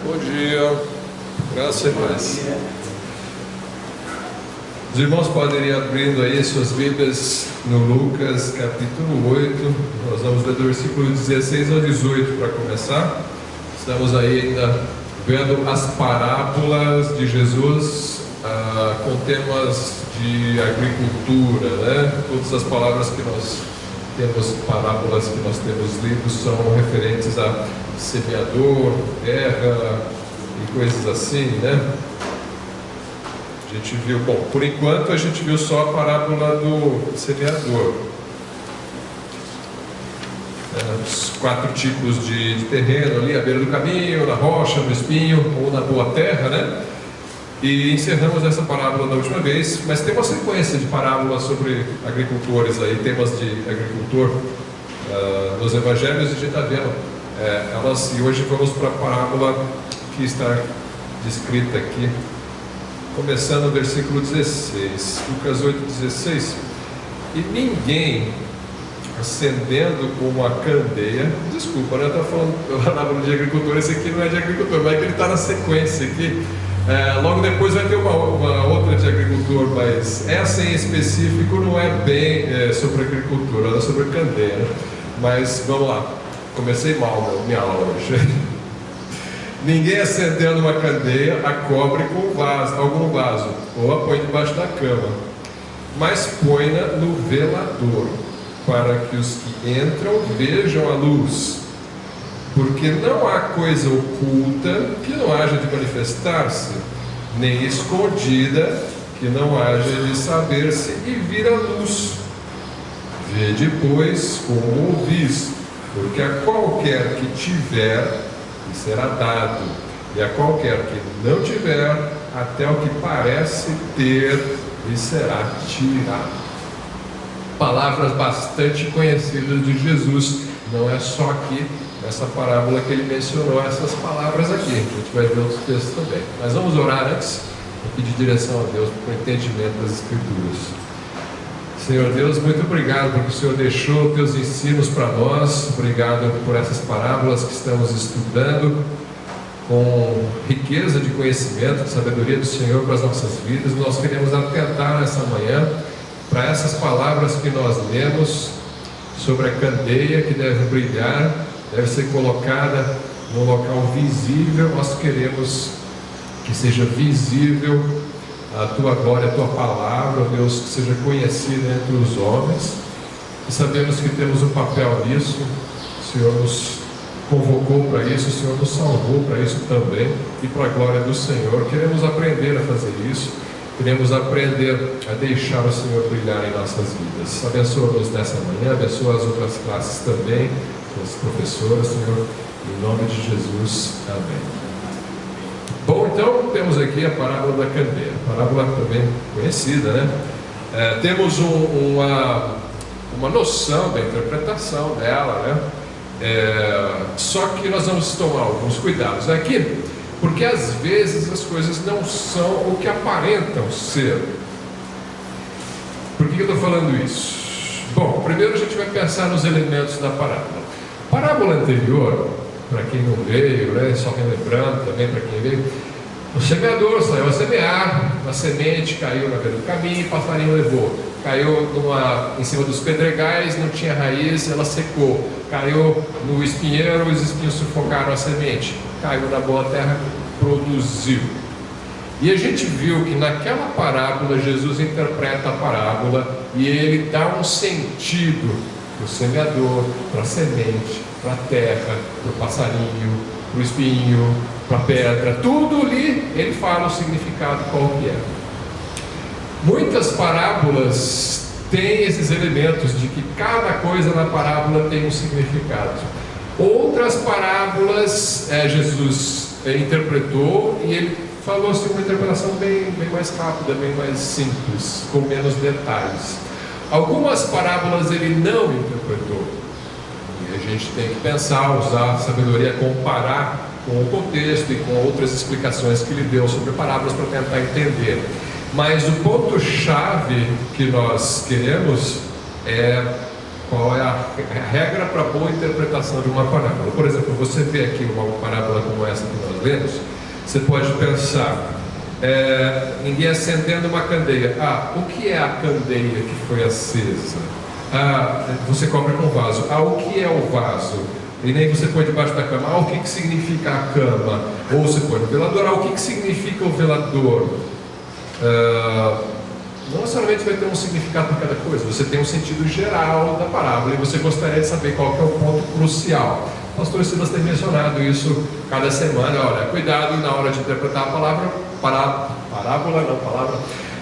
Bom dia, graça e paz. Os irmãos podem ir abrindo aí suas Bíblias no Lucas capítulo 8. Nós vamos ler do versículo 16 ao 18 para começar. Estamos aí ainda vendo as parábolas de Jesus com temas de agricultura, né? Todas as palavras que nós temos, parábolas que nós temos lido, são referentes a semeador, terra e coisas assim, né? A gente viu, bom, por enquanto a gente viu só a parábola do semeador. Os 4 tipos de terreno ali, à beira do caminho, na rocha, no espinho ou na boa terra, né? E encerramos essa parábola da última vez, mas tem uma sequência de parábolas sobre agricultores aí, temas de agricultor nos evangelhos, e a gente está vendo elas, e hoje vamos para a parábola que está descrita aqui, começando no versículo 16, Lucas 8,16. E ninguém acendendo com uma candeia, desculpa, né? Eu estou falando parábola de agricultor, esse aqui não é de agricultor, mas é que ele está na sequência aqui. Logo depois vai ter uma outra de agricultor, mas essa em específico não é bem sobre agricultura, ela é sobre candeia, né? Mas vamos lá, comecei mal minha aula hoje. Ninguém acendendo uma candeia a cobre com algum vaso, ou a põe debaixo da cama, mas põe-na no velador, para que os que entram vejam a luz. Porque não há coisa oculta que não haja de manifestar-se, nem escondida que não haja de saber-se e vir à luz. Vede, pois, como ouvis, porque a qualquer que tiver, lhe será dado, e a qualquer que não tiver, até o que parece ter, lhe será tirado. Palavras bastante conhecidas de Jesus, não é só aqui nessa parábola que ele mencionou essas palavras aqui, a gente vai ver outros textos também. Mas vamos orar antes e pedir direção a Deus para o entendimento das Escrituras. Senhor Deus, muito obrigado porque o Senhor deixou teus ensinos para nós. Obrigado por essas parábolas que estamos estudando com riqueza de conhecimento, de sabedoria do Senhor para as nossas vidas. Nós queremos atentar nessa manhã para essas palavras que nós lemos sobre a candeia que deve brilhar, deve ser colocada num local visível. Nós queremos que seja visível a tua glória, a tua palavra, Deus, que seja conhecida entre os homens, e sabemos que temos um papel nisso. O Senhor nos convocou para isso, o Senhor nos salvou para isso também, e para a glória do Senhor. Queremos aprender a fazer isso, queremos aprender a deixar o Senhor brilhar em nossas vidas. Abençoa-nos nessa manhã, abençoa as outras classes também, as professoras, Senhor, em nome de Jesus, amém. Bom, então temos aqui a parábola da candeia, parábola também conhecida, né? Temos uma noção da interpretação dela, né? Só que nós vamos tomar alguns cuidados aqui, porque às vezes as coisas não são o que aparentam ser. Por que eu estou falando isso? Bom, primeiro a gente vai pensar nos elementos da parábola. Parábola anterior, para quem não veio, né, só relembrando também para quem veio, o semeador saiu a semear, a semente caiu na beira do caminho, o passarinho levou, caiu em cima dos pedregais, não tinha raiz, ela secou, caiu no espinheiro, os espinhos sufocaram a semente, caiu na boa terra, produziu. E a gente viu que naquela parábola Jesus interpreta a parábola e ele dá um sentido para o semeador, para a semente, para a terra, para o passarinho, para o espinho, para a pedra, tudo ali ele fala o significado qual que é. Muitas parábolas têm esses elementos de que cada coisa na parábola tem um significado. Outras parábolas Jesus interpretou e ele falou assim, uma interpretação bem mais rápida, bem mais simples, com menos detalhes. Algumas parábolas ele não interpretou, e a gente tem que pensar, usar a sabedoria, comparar com o contexto e com outras explicações que ele deu sobre parábolas para tentar entender. Mas o ponto-chave que nós queremos é qual é a regra para boa interpretação de uma parábola. Por exemplo, você vê aqui uma parábola como essa que nós lemos, você pode pensar, ninguém acendendo uma candeia. O que é a candeia que foi acesa? Você cobre com vaso. O que é o vaso? E nem você põe debaixo da cama. O que significa a cama? Ou você põe no velador. O que significa o velador? Não necessariamente vai ter um significado para cada coisa. Você tem um sentido geral da parábola e você gostaria de saber qual que é o ponto crucial. O pastor Silas tem mencionado isso cada semana. Olha, cuidado na hora de interpretar a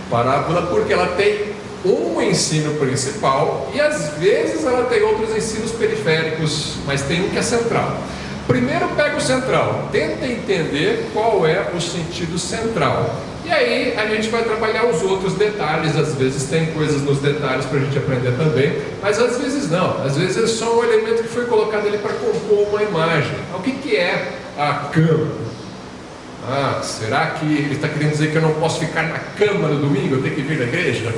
parábola, porque ela tem um ensino principal e às vezes ela tem outros ensinos periféricos, mas tem um que é central. Primeiro pega o central, tenta entender qual é o sentido central. E aí a gente vai trabalhar os outros detalhes. Às vezes tem coisas nos detalhes para a gente aprender também, mas às vezes não. Às vezes é só um elemento que foi colocado ali para compor uma imagem. O que é a cama? Será que ele está querendo dizer que eu não posso ficar na cama no domingo? Eu tenho que vir na igreja?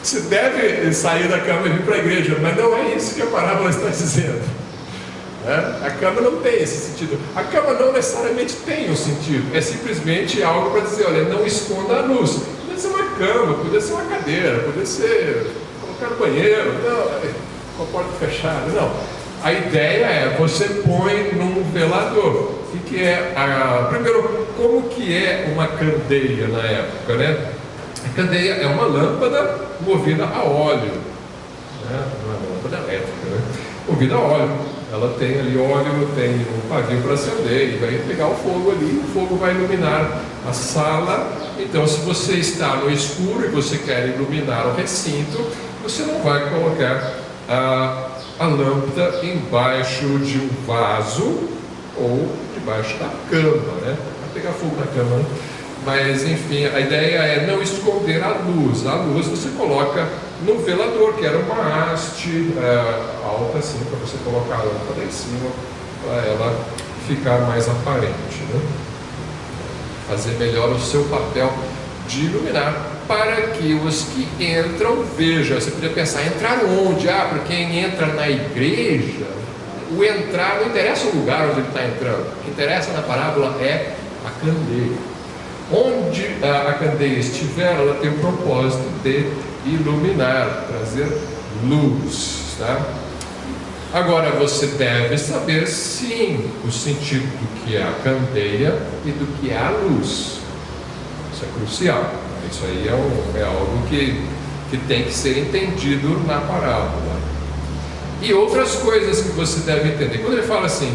Você deve sair da cama e vir para a igreja, mas não é isso que a parábola está dizendo. A cama não tem esse sentido. A cama não necessariamente tem um sentido. É simplesmente algo para dizer, olha, não esconda a luz. Podia ser uma cama, podia ser uma cadeira, podia ser colocar no banheiro, não, com a porta fechada, não. A ideia é, você põe num velador. O que é primeiro, como que é uma candeia na época, né? A candeia é uma lâmpada movida a óleo, não é uma lâmpada elétrica, né? Movida a óleo. Ela tem ali óleo, tem um pavio para acender e vai pegar o fogo ali, o fogo vai iluminar a sala. Então, se você está no escuro e você quer iluminar o recinto, você não vai colocar a lâmpada embaixo de um vaso ou debaixo da cama, né? Vai pegar fogo na cama, né? Mas enfim, a ideia é não esconder a luz. A luz você coloca no velador, que era uma haste alta assim, para você colocar a lâmpada em cima, para ela ficar mais aparente, né? Fazer melhor o seu papel de iluminar, para que os que entram vejam. Você podia pensar, entrar onde? Para quem entra na igreja, o entrar não interessa o lugar onde ele está entrando. O que interessa na parábola é a candeia. Onde a candeia estiver, ela tem o propósito de iluminar, trazer luz, tá? Agora você deve saber sim o sentido do que é a candeia e do que é a luz. Isso é crucial. Isso aí é algo que tem que ser entendido na parábola. E outras coisas que você deve entender. Quando ele fala assim,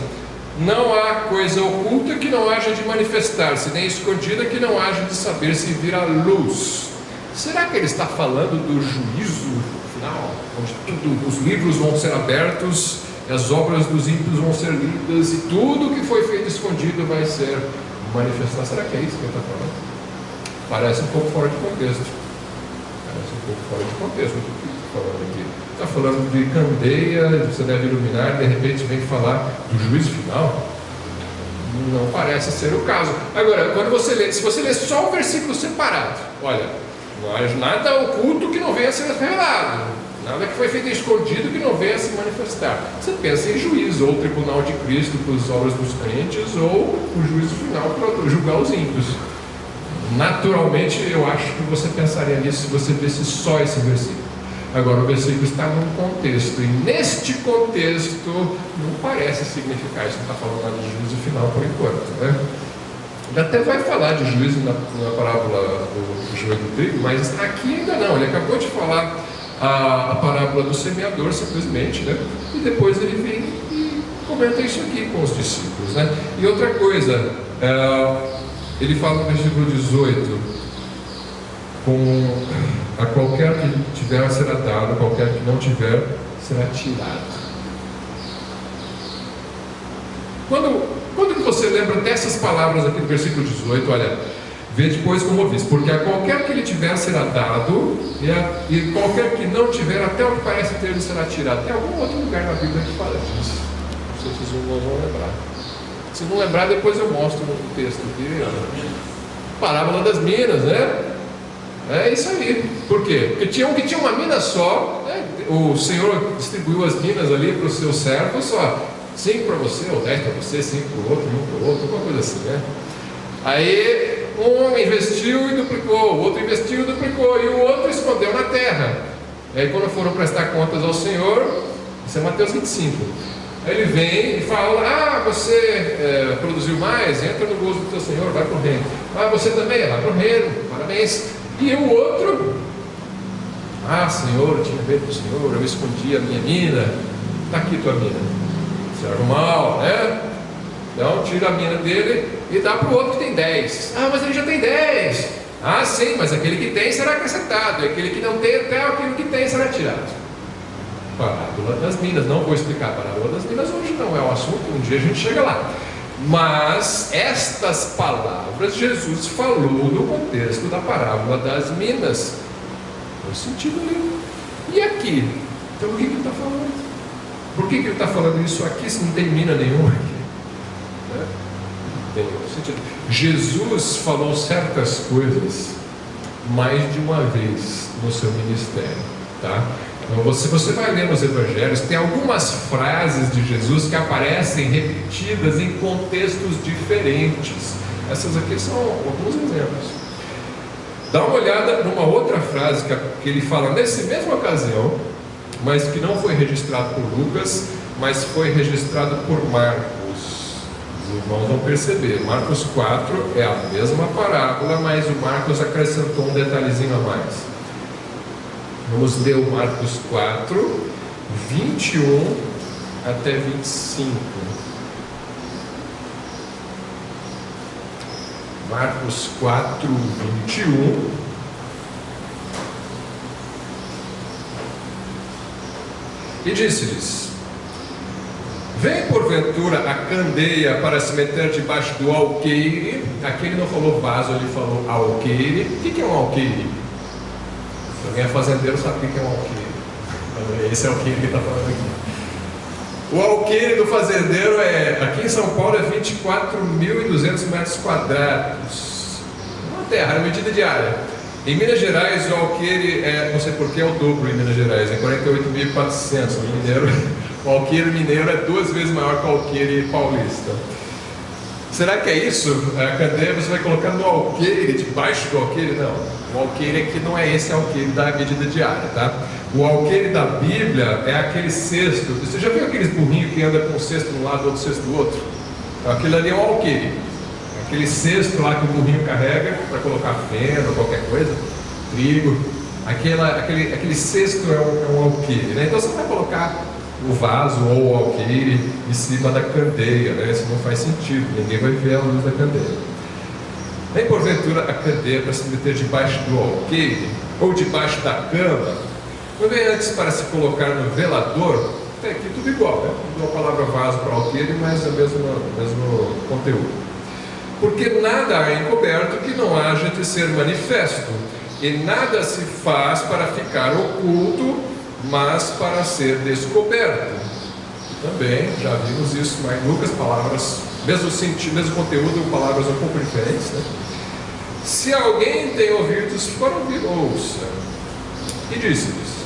não há coisa oculta que não haja de manifestar-se, nem escondida que não haja de saber se vir à luz. Será que ele está falando do juízo final, onde os livros vão ser abertos, as obras dos ímpios vão ser lidas e tudo que foi feito escondido vai ser manifestado? Será que é isso que ele está falando? Parece um pouco fora de contexto. Parece um pouco fora de contexto o que ele está falando aqui. Está falando de candeia, você deve iluminar, de repente vem falar do juízo final. Não parece ser o caso. Agora, quando você lê, se você lê só o versículo separado, olha, não há nada oculto que não venha a ser revelado, nada que foi feito escondido que não venha a se manifestar. Você pensa em juízo, ou tribunal de Cristo para as obras dos crentes, ou o juízo final para julgar os ímpios. Naturalmente, eu acho que você pensaria nisso se você visse só esse versículo. Agora, o versículo está num contexto, e neste contexto não parece significar isso. Não está falando nada de juízo final por enquanto, né? Ele até vai falar de juízo na parábola do joio do trigo, mas aqui ainda não. Ele acabou de falar a parábola do semeador, simplesmente, né? E depois ele vem e comenta isso aqui com os discípulos, né? E outra coisa, ele fala no versículo 18, a qualquer que tiver será dado, qualquer que não tiver será tirado. Quando você lembra dessas palavras aqui no versículo 18, olha, vê depois como diz, porque a qualquer que lhe tiver será dado, e qualquer que não tiver, até o que parece ter, ele será tirado. Tem algum outro lugar na Bíblia que fala disso? Não sei se vocês não vão lembrar. Se não lembrar, depois eu mostro no texto aqui. Parábola das minas, né? É isso aí. Por quê? Porque tinha um que tinha uma mina só, né? o Senhor distribuiu as minas ali para os seus servos, ó, 5 para você, ou 10 para você, 5 para o outro, 1 para o outro, alguma coisa assim, né? Aí um investiu e duplicou, o outro investiu e duplicou, e o outro escondeu na terra. E aí quando foram prestar contas ao Senhor, isso é Mateus 25, aí ele vem e fala: você produziu mais, entra no gozo do teu Senhor, vai para o reino. Você também, vai para o reino, parabéns. E o outro: Senhor, eu tinha medo do Senhor, eu escondi a minha mina, está aqui tua mina. Servo mal, né? Então tira a mina dele e dá para o outro que tem 10. Mas ele já tem 10. Sim, mas aquele que tem será acrescentado, e aquele que não tem, até aquele que tem será tirado. Parábola das minas. Não vou explicar a parábola das minas hoje, não é o assunto, um dia a gente chega lá. Mas estas palavras Jesus falou no contexto da parábola das minas. No sentido ali. E aqui? Então o que ele está falando? Por que ele está falando isso aqui se não tem mina nenhuma aqui? Né? Tem outro sentido. Jesus falou certas coisas mais de uma vez no seu ministério, tá? Então, se você vai ler nos evangelhos, tem algumas frases de Jesus que aparecem repetidas em contextos diferentes. Essas aqui são alguns exemplos. Dá uma olhada numa outra frase que ele fala nessa mesma ocasião, mas que não foi registrado por Lucas, mas foi registrado por Marcos. Os irmãos vão perceber, Marcos 4 é a mesma parábola, mas o Marcos acrescentou um detalhezinho a mais. Vamos ler o Marcos 4, 21 até 25. Marcos 4, 21. E disse-lhes: vem porventura a candeia para se meter debaixo do alqueire. Aqui ele não falou vaso, ele falou alqueire. O que é um alqueire? Se alguém é fazendeiro sabe o que é um alqueire. Esse é o alqueire que está falando aqui. O alqueire do fazendeiro aqui em São Paulo é 24.200 metros quadrados. Uma terra, é medida de área. Em Minas Gerais, o alqueire não sei porquê, é o dobro em Minas Gerais, é 48.400. O alqueire mineiro é 2 vezes maior que o alqueire paulista. Será que é isso? A candeia você vai colocar no alqueire, debaixo do alqueire? Não. O alqueire aqui não é esse alqueire da medida diária, tá? O alqueire da Bíblia é aquele cesto. Você já viu aqueles burrinhos que andam com um cesto de um lado e outro cesto do outro? Aquilo ali é um alqueire. Aquele cesto lá que o burrinho carrega para colocar feno, qualquer coisa, trigo. Aquele cesto é um alqueire, né? Então você vai colocar o vaso ou o alqueire em cima da candeia, né? Isso não faz sentido, ninguém vai ver a luz da candeia. Nem porventura a candeia para se meter debaixo do alqueire ou debaixo da cama, não vem antes para se colocar no velador. Até aqui tudo igual, né? Uma palavra vaso para alqueire, mas é o mesmo conteúdo. Porque nada há encoberto que não haja de ser manifesto, e nada se faz para ficar oculto, mas para ser descoberto. Também já vimos isso lá em Lucas, palavras, mesmo sentido, mesmo conteúdo, palavras um pouco diferentes, né? Se alguém tem ouvidos para ouvir, ouça. E disse-lhes: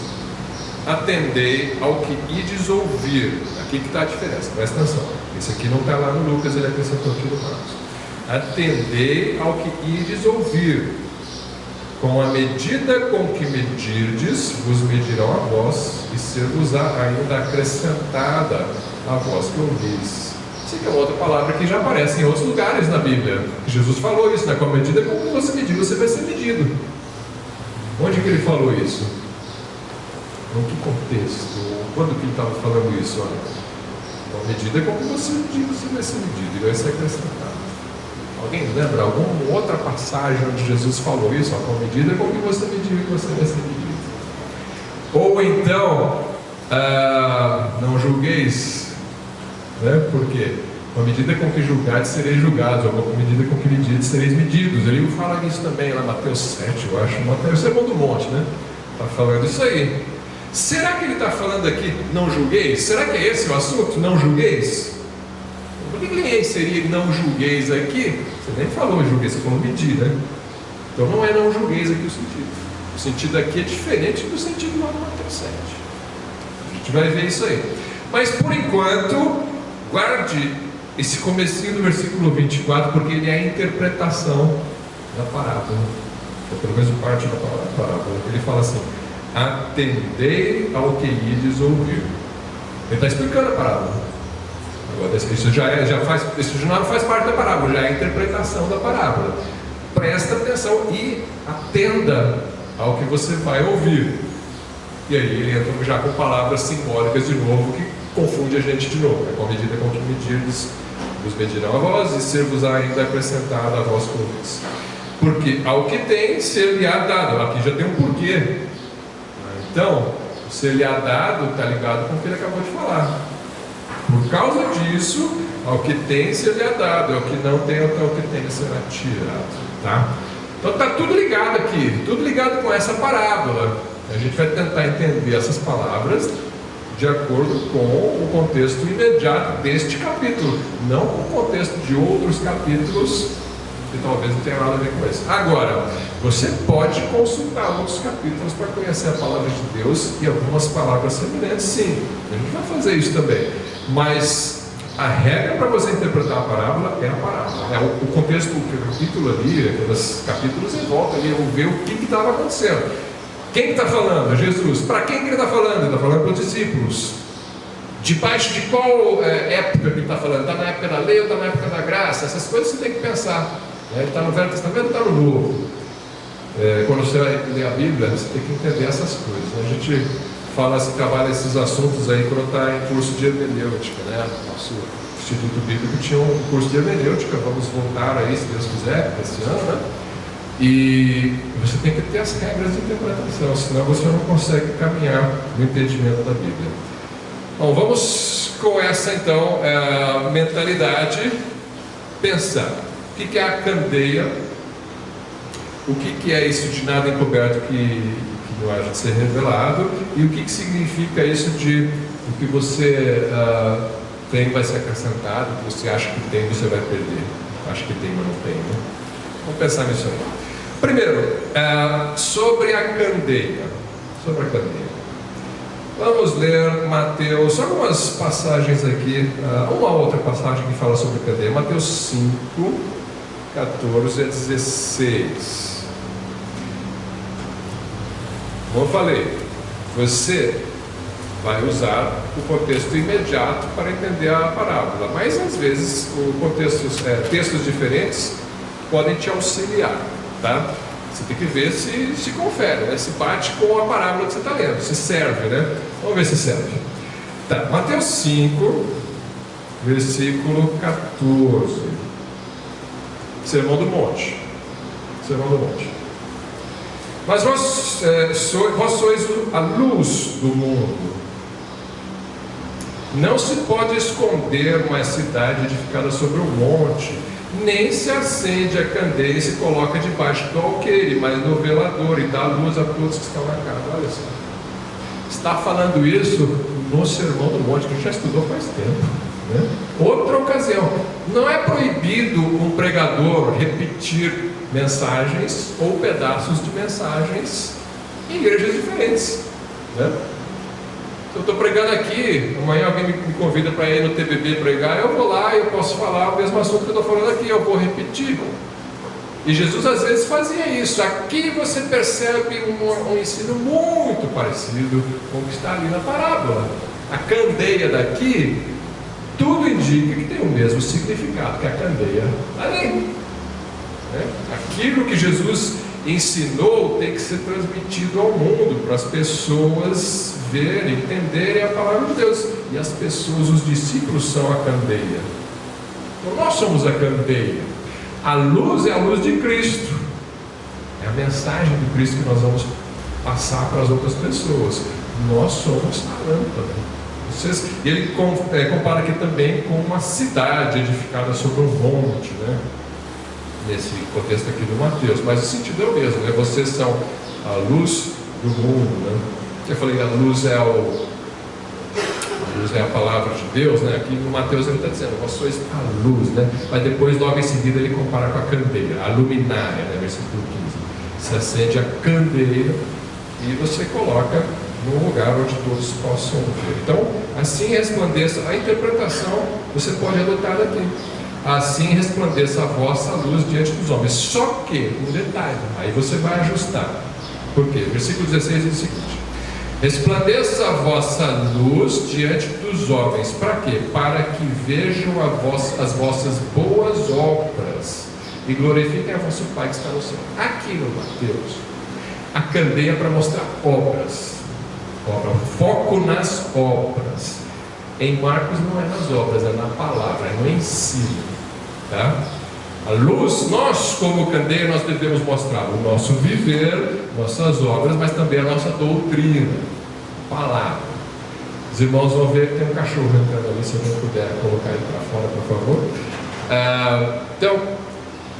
atendei ao que ides ouvir. Aqui que está a diferença, presta atenção. Esse aqui não está lá no Lucas, ele acrescentou aqui no Marcos. Atendei ao que ides ouvir. Com a medida com que medirdes, vos medirão a vós, e ser-vos-á ainda acrescentada a vós que ouvis. Isso aqui é outra palavra que já aparece em outros lugares na Bíblia. Jesus falou isso, né? Com a medida com que você medir, você vai ser medido. Onde que ele falou isso? Em que contexto? Quando que ele estava falando isso? Olha, com a medida com que você medir, você vai ser medido e vai ser acrescentado. Alguém lembra alguma outra passagem onde Jesus falou isso? Com a medida com que você medir, você vai ser medido. Ou então, não julgueis, né? Por quê? Com a medida com que julgares, sereis julgados, ou com a medida com que medirdes, sereis medidos. Ele fala isso também lá em Mateus 7, eu acho. Mateus Sermão do Monte, né? Está falando isso aí. Será que ele está falando aqui, não julgueis? Será que é esse o assunto, não julgueis? Por que ele seria não julgueis aqui? Você nem falou julgueis, você falou medir, né? Então não é não julgueis aqui o sentido. O sentido aqui é diferente do sentido lá do Mateus 7. gente vai ver isso aí. Mas por enquanto, guarde esse comecinho do versículo 24, porque ele é a interpretação da parábola, ou pelo menos parte da parábola. Ele fala assim: atendei ao que ides ouvir. Ele está explicando a parábola. Agora, isso já não faz parte da parábola, já é a interpretação da parábola. Presta atenção e atenda ao que você vai ouvir. E aí ele entra já com palavras simbólicas de novo, que confunde a gente de novo. Com a medida com que medirdes, vos medirão a vós, e ser-vos-á ainda acrescentado a vós convite. Porque ao que tem, ser-lhe-á dado. Aqui já tem um porquê. Então, o ser-lhe-á dado está ligado com o que ele acabou de falar. Por causa disso, ao que tem, ser-lhe-á dado. Ao que não tem, até o que tem, será tirado. Tá? Então está tudo ligado aqui, tudo ligado com essa parábola. A gente vai tentar entender essas palavras de acordo com o contexto imediato deste capítulo, não com o contexto de outros capítulos que talvez não tenha nada a ver com isso. Agora, você pode consultar outros capítulos para conhecer a palavra de Deus e algumas palavras semelhantes, sim. A gente vai fazer isso também. Mas a regra para você interpretar a parábola é a parábola. O contexto, o capítulo ali, aqueles capítulos em volta ali, vamos ver o que estava acontecendo. Quem está falando? Jesus. Para quem que ele está falando? Ele está falando para os discípulos. Debaixo de qual época que ele está falando? Está na época da lei ou está na época da graça? Essas coisas você tem que pensar. Ele está no Velho Testamento ou está no Novo? Quando você vai ler a Bíblia, você tem que entender essas coisas. A gente trabalha esses assuntos aí quando está em curso de hermenêutica, né? Nosso Instituto Bíblico tinha um curso de hermenêutica. Vamos voltar aí, se Deus quiser, esse ano, né? E você tem que ter as regras de interpretação, senão você não consegue caminhar no entendimento da Bíblia. Bom, vamos com essa então mentalidade pensar. O que é a candeia? O que é isso de nada encoberto que não haja de ser revelado? E o que significa isso de o que você tem vai ser acrescentado, o que você acha que tem, você vai perder. Acha que tem, mas não tem, né? Vamos pensar nisso aí. Primeiro, sobre a candeia. Sobre a candeia. Vamos ler Mateus, algumas passagens aqui, uma outra passagem que fala sobre a candeia. Mateus 5, 14 a 16. Como eu falei, você vai usar o contexto imediato para entender a parábola, mas às vezes textos diferentes podem te auxiliar. Tá? Você tem que ver se confere, né? Se bate com a parábola que você está lendo, se serve, né? Vamos ver se serve. Tá, Mateus 5, versículo 14. Sermão do Monte. Sermão do Monte. Mas vós sois a luz do mundo. Não se pode esconder uma cidade edificada sobre um monte, nem se acende a candeia e se coloca debaixo do alqueire, mas no velador, e dá luz a todos que estão na casa. Olha só, está falando isso no Sermão do Monte, que a gente já estudou faz tempo, né? Outra ocasião. Não é proibido um pregador repetir mensagens ou pedaços de mensagens em igrejas diferentes, né? Se eu estou pregando aqui, amanhã alguém me convida para ir no TBB pregar, eu vou lá e eu posso falar o mesmo assunto que eu estou falando aqui, eu vou repetir. E Jesus às vezes fazia isso. Aqui você percebe um ensino muito parecido com o que está ali na parábola. A candeia daqui, tudo indica que tem o mesmo significado que a candeia ali, né? Aquilo que Jesus ensinou tem que ser transmitido ao mundo, para as pessoas verem, entenderem a palavra de Deus. E as pessoas, os discípulos, são a candeia. Então nós somos a candeia. A luz é a luz de Cristo, é a mensagem de Cristo que nós vamos passar para as outras pessoas. Nós somos a lâmpada. E ele compara aqui também com uma cidade edificada sobre um monte, né? Nesse contexto aqui do Mateus, mas o sentido é o mesmo, né? Vocês são a luz do mundo, né? Eu falei, a luz é a palavra de Deus, né? Aqui no Mateus ele está dizendo, vós sois a luz, né? Mas depois, logo em seguida, ele compara com a candeia, a luminária, né? Versículo 15. Se acende a candeia e você coloca num lugar onde todos possam ver. Então, assim resplandeça. A interpretação você pode adotar daqui. Assim resplandeça a vossa luz diante dos homens. Só que, um detalhe, aí você vai ajustar. Por quê? Versículo 16 diz o seguinte: resplandeça a vossa luz diante dos homens. Para quê? Para que vejam as vossas boas obras e glorifiquem a vosso Pai que está no céu. Aqui no Mateus, a candeia para mostrar obras. Foco nas obras. Em Marcos não é nas obras, é na palavra, é no ensino. Tá? A luz, nós como candeia, nós devemos mostrar o nosso viver, nossas obras, mas também a nossa doutrina, a palavra. Os irmãos vão ver que tem um cachorro entrando ali, se alguém puder colocar ele para fora, por favor. Então,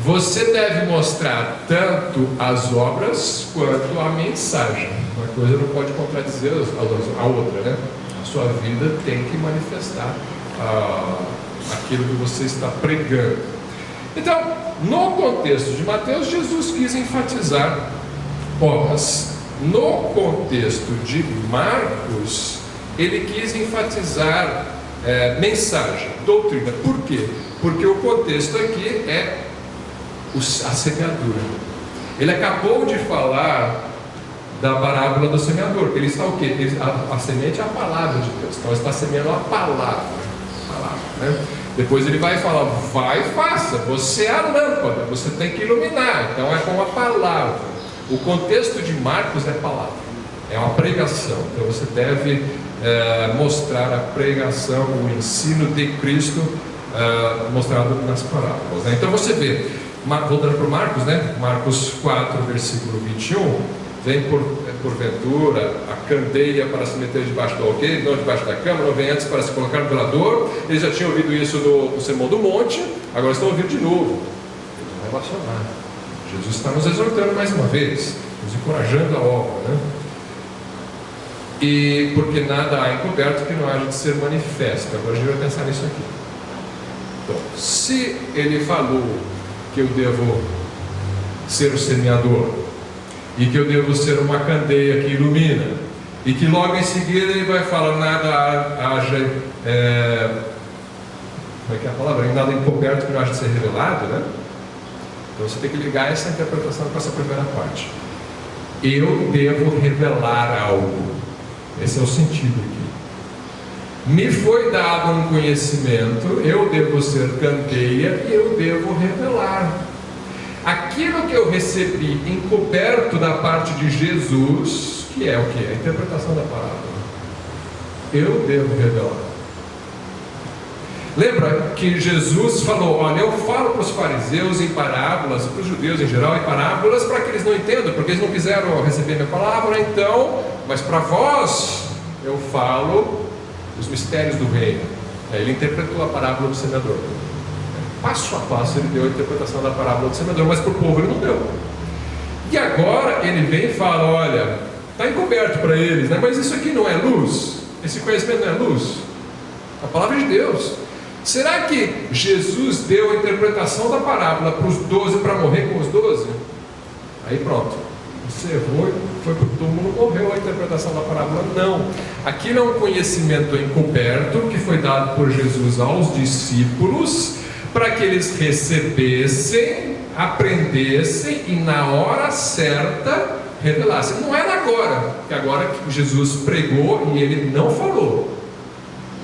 você deve mostrar tanto as obras quanto a mensagem. Uma coisa não pode contradizer a outra, né? A sua vida tem que manifestar aquilo que você está pregando. Então, no contexto de Mateus, Jesus quis enfatizar obras. No contexto de Marcos, ele quis enfatizar mensagem, doutrina. Por quê? Porque o contexto aqui é a semeadura. Ele acabou de falar da parábola do semeador. Ele está o quê? A semente é a palavra de Deus. Então ele está semeando a palavra, né? Depois ele vai falar: vai e faça, você é a lâmpada, você tem que iluminar. Então é com a palavra. O contexto de Marcos é palavra, é uma pregação. Então você deve mostrar a pregação, o ensino de Cristo mostrado nas parábolas, né? Então você vê, voltando para Marcos, né? Marcos 4, versículo 21, vem porventura a candeia para se meter debaixo do alqueire, não debaixo da cama, não vem antes para se colocar no velador. Eles já tinham ouvido isso no Sermão do Monte, agora estão ouvindo de novo. Eles vão relacionar. Jesus está nos exortando mais uma vez, nos encorajando a obra, né? E porque nada há encoberto que não haja de ser manifesto. Agora a gente vai pensar nisso aqui. Então, se ele falou que eu devo ser o semeador, e que eu devo ser uma candeia que ilumina, e que logo em seguida ele vai falar: nada haja, como é que é a palavra? Nada encoberto que não haja de ser revelado, né? Então você tem que ligar essa interpretação com essa primeira parte. Eu devo revelar algo. Esse é o sentido aqui. Me foi dado um conhecimento, eu devo ser candeia e eu devo revelar. Aquilo que eu recebi encoberto da parte de Jesus, que é o que? A interpretação da palavra. Eu devo revelar. Lembra que Jesus falou: olha, eu falo para os fariseus em parábolas, para os judeus em geral em parábolas, para que eles não entendam, porque eles não quiseram receber minha palavra, então, mas para vós eu falo os mistérios do reino. Ele interpretou a parábola do semeador. Passo a passo ele deu a interpretação da parábola do semeador, mas para o povo ele não deu. E agora ele vem e fala: olha, está encoberto para eles, né? Mas isso aqui não é luz? Esse conhecimento não é luz? A palavra de Deus. Será que Jesus deu a interpretação da parábola para os 12 para morrer com os 12? Aí pronto, você errou, foi para o túmulo, morreu a interpretação da parábola. Não, aquilo é um conhecimento encoberto que foi dado por Jesus aos discípulos, para que eles recebessem, aprendessem e na hora certa revelassem. Não era agora, que agora que Jesus pregou e ele não falou.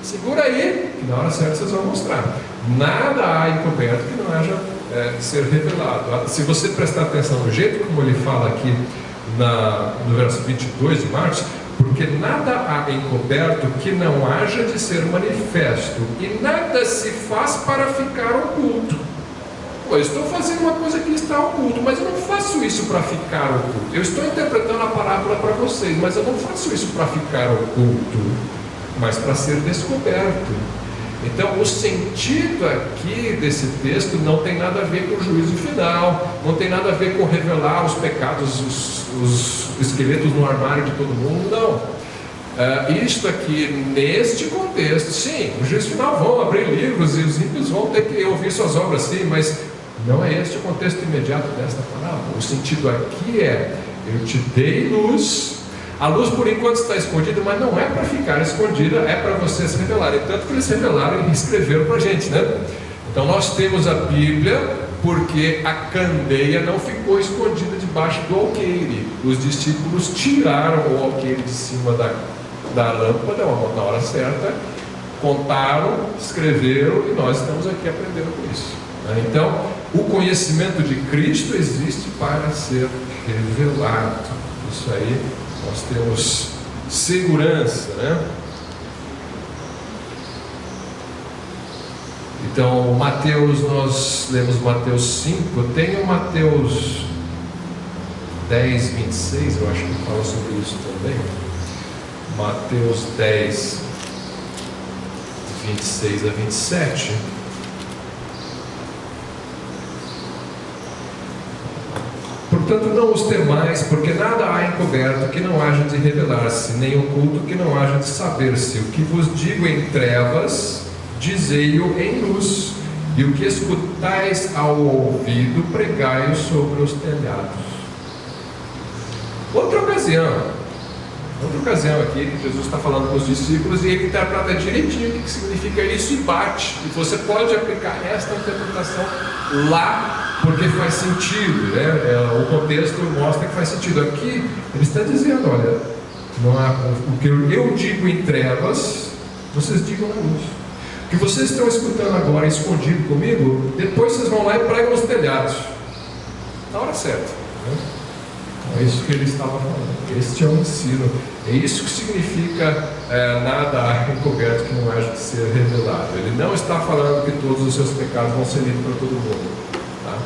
Segura aí, que na hora certa vocês vão mostrar. Nada há encoberto que não haja de ser revelado. Se você prestar atenção no jeito como ele fala aqui no verso 22 de Marcos: porque nada há encoberto que não haja de ser manifesto, e nada se faz para ficar oculto. Eu estou fazendo uma coisa que está oculto, mas eu não faço isso para ficar oculto. Eu estou interpretando a parábola para vocês, mas eu não faço isso para ficar oculto, mas para ser descoberto. Então o sentido aqui desse texto não tem nada a ver com o juízo final, não tem nada a ver com revelar os pecados, os esqueletos no armário de todo mundo, não. Isto aqui, neste contexto, sim, no juízo final vão abrir livros e os ímpios vão ter que ouvir suas obras, sim, mas não é este o contexto imediato desta parábola. O sentido aqui é: eu te dei luz, A luz por enquanto está escondida, mas não é para ficar escondida, é para vocês revelarem. Tanto que eles revelaram e escreveram para a gente, né? Então nós temos a Bíblia, porque a candeia não ficou escondida debaixo do alqueire. Os discípulos tiraram o alqueire de cima da lâmpada na hora certa, contaram, escreveram, e nós estamos aqui aprendendo com isso. Então, o conhecimento de Cristo existe para ser revelado. Isso aí nós temos segurança, né? Então, Mateus, nós lemos Mateus 5, tem o Mateus 10, 26, eu acho que fala sobre isso também. Mateus 10, 26 a 27. Portanto, não os temais, porque nada há encoberto que não haja de revelar-se, nem oculto que não haja de saber-se. O que vos digo em trevas, dizei-o em luz, e o que escutais ao ouvido, pregai-o sobre os telhados. Outra ocasião aqui que Jesus está falando com os discípulos, e ele interpreta direitinho o que significa isso e bate. E você pode aplicar esta interpretação lá, porque faz sentido, né? O contexto mostra que faz sentido. Aqui ele está dizendo, olha, não há, o que eu digo em trevas, vocês digam na luz. O que vocês estão escutando agora escondido comigo, depois vocês vão lá e pregam nos telhados, na hora certa, né? É isso que ele estava falando. Este é o ensino. É isso que significa nada encoberto que não haja de ser revelado. Ele não está falando que todos os seus pecados vão ser lidos para todo mundo, tá?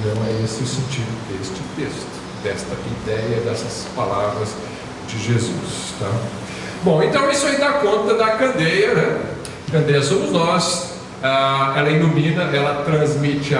Não é esse o sentido deste texto, desta ideia, dessas palavras de Jesus, tá? Bom, então isso aí dá conta da candeia, né? Candeia somos nós. Ela ilumina, ela transmite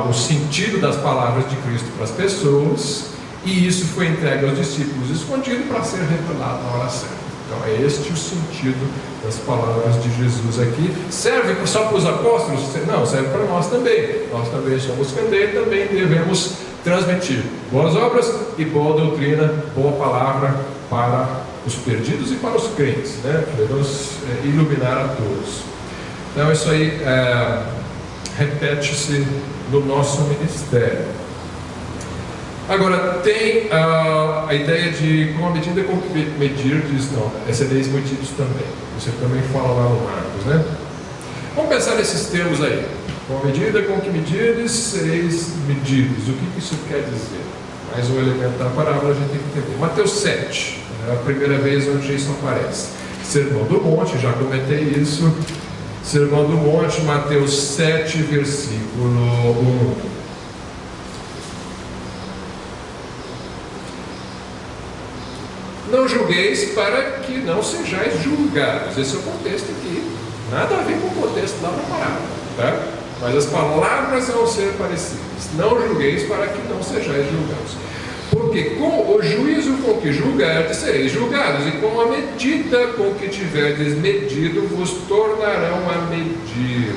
o sentido das palavras de Cristo para as pessoas. E isso foi entregue aos discípulos escondido para ser revelado na hora certa. Então é este o sentido das palavras de Jesus aqui. Serve só para os apóstolos? Não, serve para nós também. Nós também somos candeia e também devemos transmitir boas obras e boa doutrina, boa palavra para os perdidos e para os crentes, né? Devemos iluminar a todos. Então isso aí repete-se no nosso ministério. Agora, tem a ideia de com a medida com que medirdes, não, sereis medidos também. Você também fala lá no Marcos, né? Vamos pensar nesses termos aí. Com a medida com que medirdes, sereis medidos. O que isso quer dizer? Mais um elemento da parábola a gente tem que entender. Mateus 7, é a primeira vez onde isso aparece. Sermão do Monte, já comentei isso. Sermão do Monte, Mateus 7, versículo 1. Não julgueis para que não sejais julgados. Esse é o contexto aqui. Nada a ver com o contexto lá na parábola, tá? Mas as palavras vão ser parecidas. Não julgueis para que não sejais julgados. Porque com o juízo com que julgardes, sereis julgados. E com a medida com que tiverdes medido, vos tornarão a medir.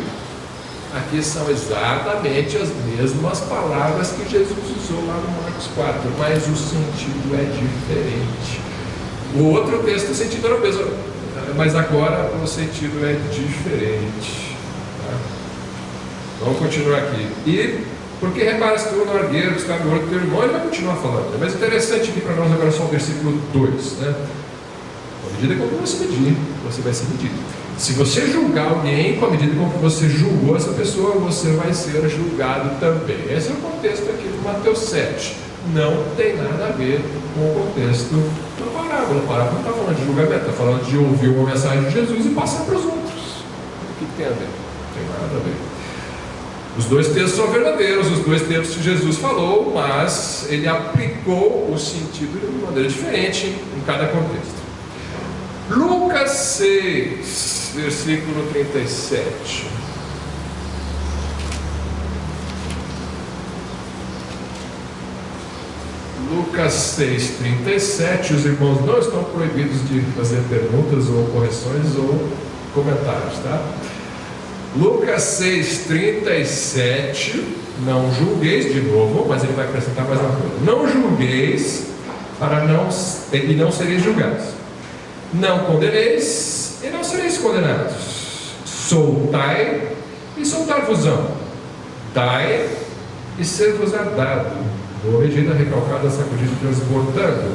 Aqui são exatamente as mesmas palavras que Jesus usou lá no Marcos 4. Mas o sentido é diferente. O outro texto, o sentido era o mesmo, mas agora o sentido é diferente, tá? Vamos continuar aqui. E porque reparas tu no argueiro que está no olho do teu irmão, ele vai continuar falando. Mas interessante aqui para nós agora só o versículo 2, né? À medida com que você medir, você vai ser medido. Se você julgar alguém, com a medida com que você julgou essa pessoa, você vai ser julgado também. Esse é o contexto aqui do Mateus 7. Não tem nada a ver com o contexto da parábola. A parábola não está falando de julgamento, está falando de ouvir uma mensagem de Jesus e passar para os outros. O que tem a ver? Não tem nada a ver. Os dois textos são verdadeiros, os dois textos que Jesus falou, mas ele aplicou o sentido de uma maneira diferente em cada contexto. Lucas 6, versículo 37. Lucas 6, 37, os irmãos não estão proibidos de fazer perguntas ou correções ou comentários, tá? Lucas 6, 37, não julgueis, de novo, mas ele vai acrescentar mais uma coisa. Não julgueis e não sereis julgados. Não condeneis e não sereis condenados. Soltai e soltar-vos-ão. Dai e ser-vos-á dado. Boa medida, recalcada, sacudida e transbordando,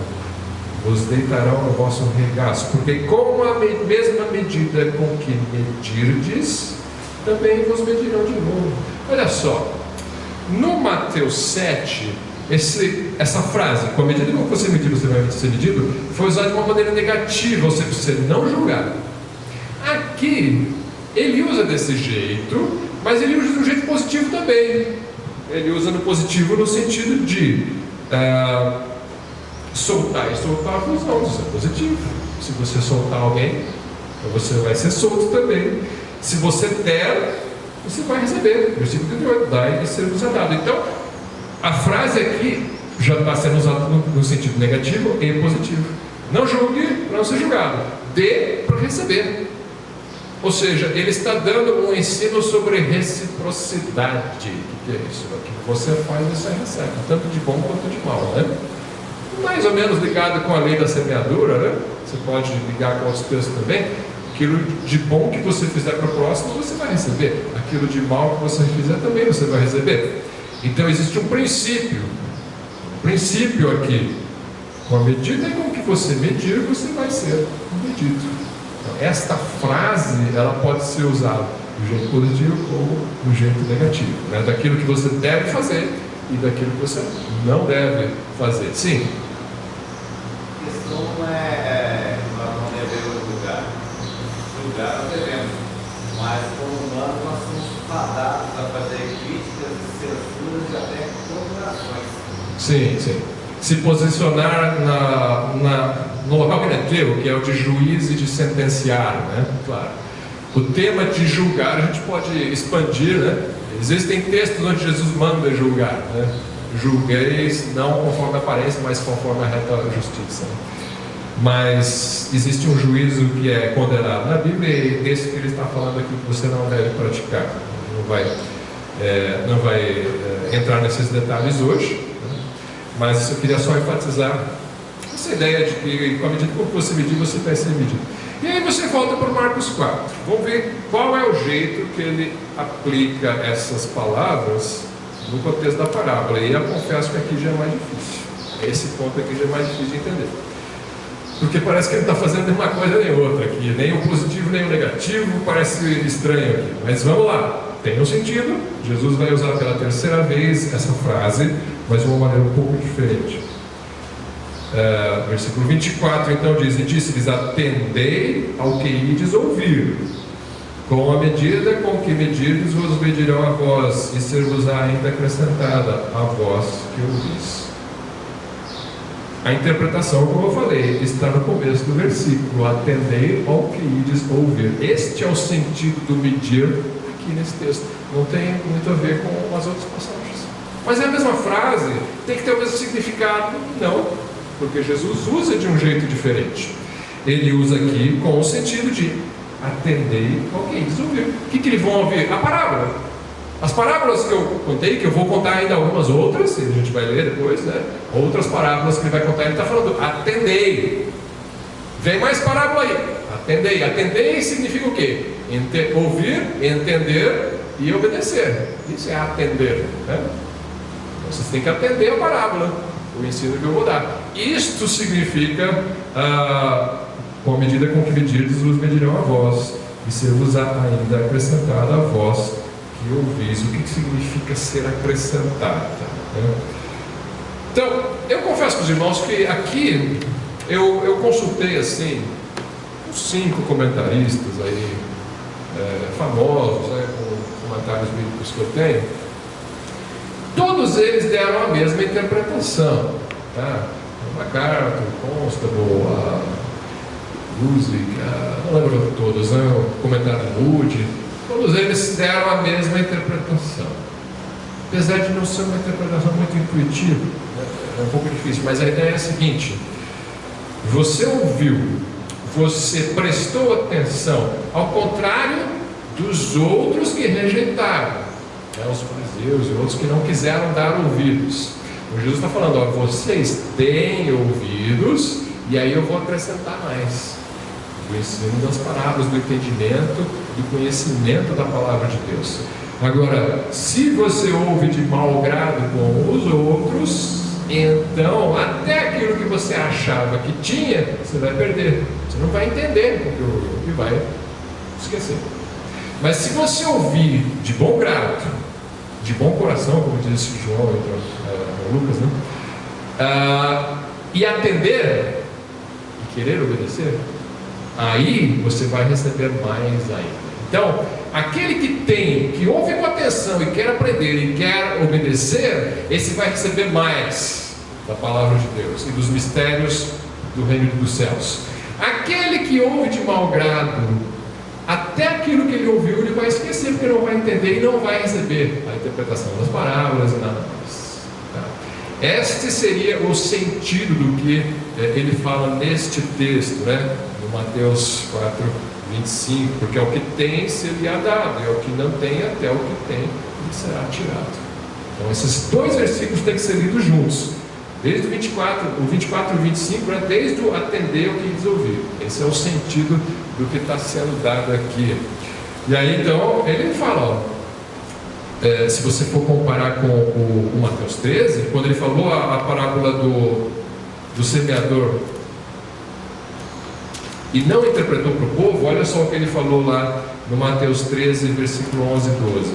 vos deitarão no vosso regaço. Porque com a mesma medida com que medirdes, também vos medirão de novo. Olha só, no Mateus 7, essa frase, com a medida com que você medir, você vai ser medido, foi usada de uma maneira negativa, ou seja, você não julgar. Aqui, ele usa desse jeito, mas ele usa de um jeito positivo também. Ele usa no positivo no sentido de soltar e soltar vos não, isso é positivo. Se você soltar alguém, você vai ser solto também. Se você der, você vai receber. Versículo 38, dai e ser-vos dado. Então, a frase aqui já está sendo usada no sentido negativo e positivo. Não julgue para não ser julgado, dê para receber. Ou seja, ele está dando um ensino sobre reciprocidade. O que é isso? O que você faz, você recebe, tanto de bom quanto de mal, né? Mais ou menos ligado com a lei da semeadura, né? Você pode ligar com outros textos também. Aquilo de bom que você fizer para o próximo, você vai receber. Aquilo de mal que você fizer também, você vai receber. Então existe um princípio aqui. Com a medida com que você medir, você vai ser medido. Então, esta frase, ela pode ser usada do jeito positivo ou do jeito negativo, né? Daquilo que você deve fazer e daquilo que você não deve fazer. Sim? A questão não é nós não devemos julgar. Julgar nós devemos, mas como humanos nós somos fadados a fazer críticas, censuras e até condenações. Sim, sim. Se posicionar no local grego, que é o de juiz e de sentenciar, né? Claro. O tema de julgar a gente pode expandir, né? Existem textos onde Jesus manda julgar, né? Julgueis não conforme a aparência, mas conforme a reta justiça. Mas existe um juízo que é condenado na Bíblia, e esse que ele está falando aqui que você não deve praticar. Não vai entrar nesses detalhes hoje. Mas eu queria só enfatizar essa ideia de que, com a medida que você medir, você vai ser medido. E aí você volta para Marcos 4. Vamos ver qual é o jeito que ele aplica essas palavras no contexto da parábola. E eu confesso que aqui já é mais difícil. Esse ponto aqui já é mais difícil de entender. Porque parece que ele está fazendo nem uma coisa nem outra aqui. Nem o positivo nem o negativo, parece estranho aqui. Mas vamos lá. Tem um sentido. Jesus vai usar pela terceira vez essa frase, mas de uma maneira um pouco diferente. Versículo 24 então diz: e disse-lhes, atendei ao que ides ouvir. Com a medida com que medirdes, vos medirão a vós, e ser-vos-á ainda acrescentada a vós que ouvis. A interpretação, como eu falei, está no começo do versículo: atendei ao que ides ouvir. Este é o sentido do medir aqui nesse texto. Não tem muito a ver com as outras passagens. Mas é a mesma frase, tem que ter o mesmo significado? Não, porque Jesus usa de um jeito diferente. Ele usa aqui com o sentido de atendei ao que ides ouvir. O que eles vão ouvir? A parábola. As parábolas que eu contei, que eu vou contar ainda algumas outras, e a gente vai ler depois, né? Outras parábolas que ele vai contar, ele está falando, atendei. Vem mais parábola aí. Atendei. Atendei significa o quê? Ouvir, entender e obedecer. Isso é atender, né? Vocês têm que atender a parábola, o ensino que eu vou dar. Isto significa, com a medida com que medirdes, vos medirão a vós, e ser-vos ainda acrescentada a vós que ouvis. O que significa ser acrescentada? Né? Então, eu confesso para os irmãos que aqui eu consultei assim uns 5 comentaristas aí, famosos, né, com comentários bíblicos que eu tenho. Todos eles deram a mesma interpretação, tá? MacArthur, Constable, a Luzic, não lembro de todos, né? O comentário de Moody, todos eles deram a mesma interpretação. Apesar de não ser uma interpretação muito intuitiva, né? É um pouco difícil, mas a ideia é a seguinte: você ouviu, você prestou atenção, ao contrário dos outros que rejeitaram. Os fariseus e outros que não quiseram dar ouvidos. Jesus está falando, ó, vocês têm ouvidos, e aí eu vou acrescentar mais. O ensino das parábolas, do entendimento, do conhecimento da palavra de Deus. Agora, se você ouve de mau grado com os outros, então até aquilo que você achava que tinha, você vai perder. Você não vai entender o que ouviu e vai esquecer. Mas se você ouvir de bom grado, de bom coração, como disse João e Lucas, né? E atender e querer obedecer, aí você vai receber mais ainda. Então, aquele que ouve com atenção e quer aprender e quer obedecer, esse vai receber mais da palavra de Deus e dos mistérios do reino dos céus. Aquele que ouve de mau grado, até aquilo que ele ouviu ele vai esquecer, porque não vai entender e não vai receber a interpretação das parábolas e nada mais. Tá? Este seria o sentido do que ele fala neste texto, né? No Mateus 4:25, porque é o que tem seria dado, é o que não tem, até o que tem lhe será tirado. Então esses dois versículos têm que ser lidos juntos, desde o 24 e o 25, né? Desde o atender o que eles ouviram. Esse é o sentido do que está sendo dado aqui. E aí então ele fala, ó, se você for comparar com o Mateus 13, quando ele falou a parábola do semeador e não interpretou para o povo, olha só o que ele falou lá no Mateus 13, versículo 11 e 12.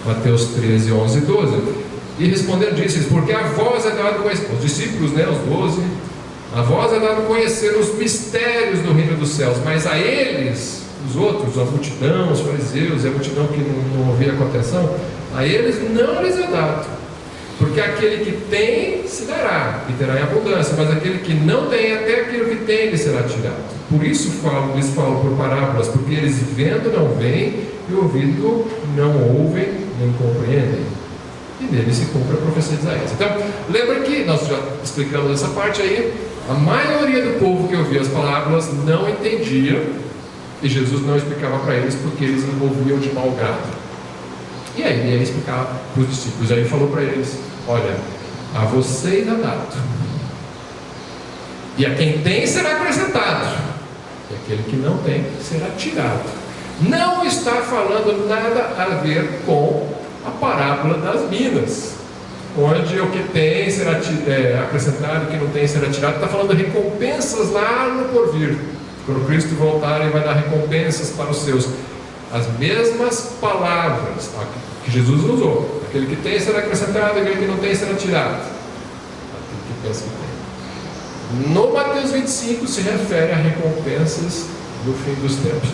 Mateus 13, 11 e 12. E respondendo disse-lhes, porque a vós é dado conhecer, os discípulos, né, os 12, a vós é dado conhecer os mistérios do reino dos céus, mas a eles, os outros, a multidão, os fariseus e a multidão que não ouvia com atenção, a eles não lhes é dado. Porque aquele que tem, se dará, e terá em abundância, mas aquele que não tem, até aquilo que tem, lhe será tirado. Por isso lhes falo por parábolas, porque eles vendo não veem, e ouvindo não ouvem, nem compreendem. E nele se cumpre a profecia de Isaías. Então, lembra que nós já explicamos essa parte aí, a maioria do povo que ouvia as parábolas não entendia, e Jesus não explicava para eles, porque eles envolviam de mau grado. E aí ele ia explicar para os discípulos. Aí ele falou para eles, olha, a vocês é dado, e a quem tem será acrescentado, e aquele que não tem será tirado. Não está falando nada a ver com a parábola das minas, onde o que tem será acrescentado, o que não tem será tirado. Está falando de recompensas lá no porvir. Quando Cristo voltar, ele vai dar recompensas para os seus. As mesmas palavras que Jesus usou. Aquele que tem será acrescentado, aquele que não tem será tirado. Aquele que pensa que tem. No Mateus 25 se refere a recompensas do fim dos tempos.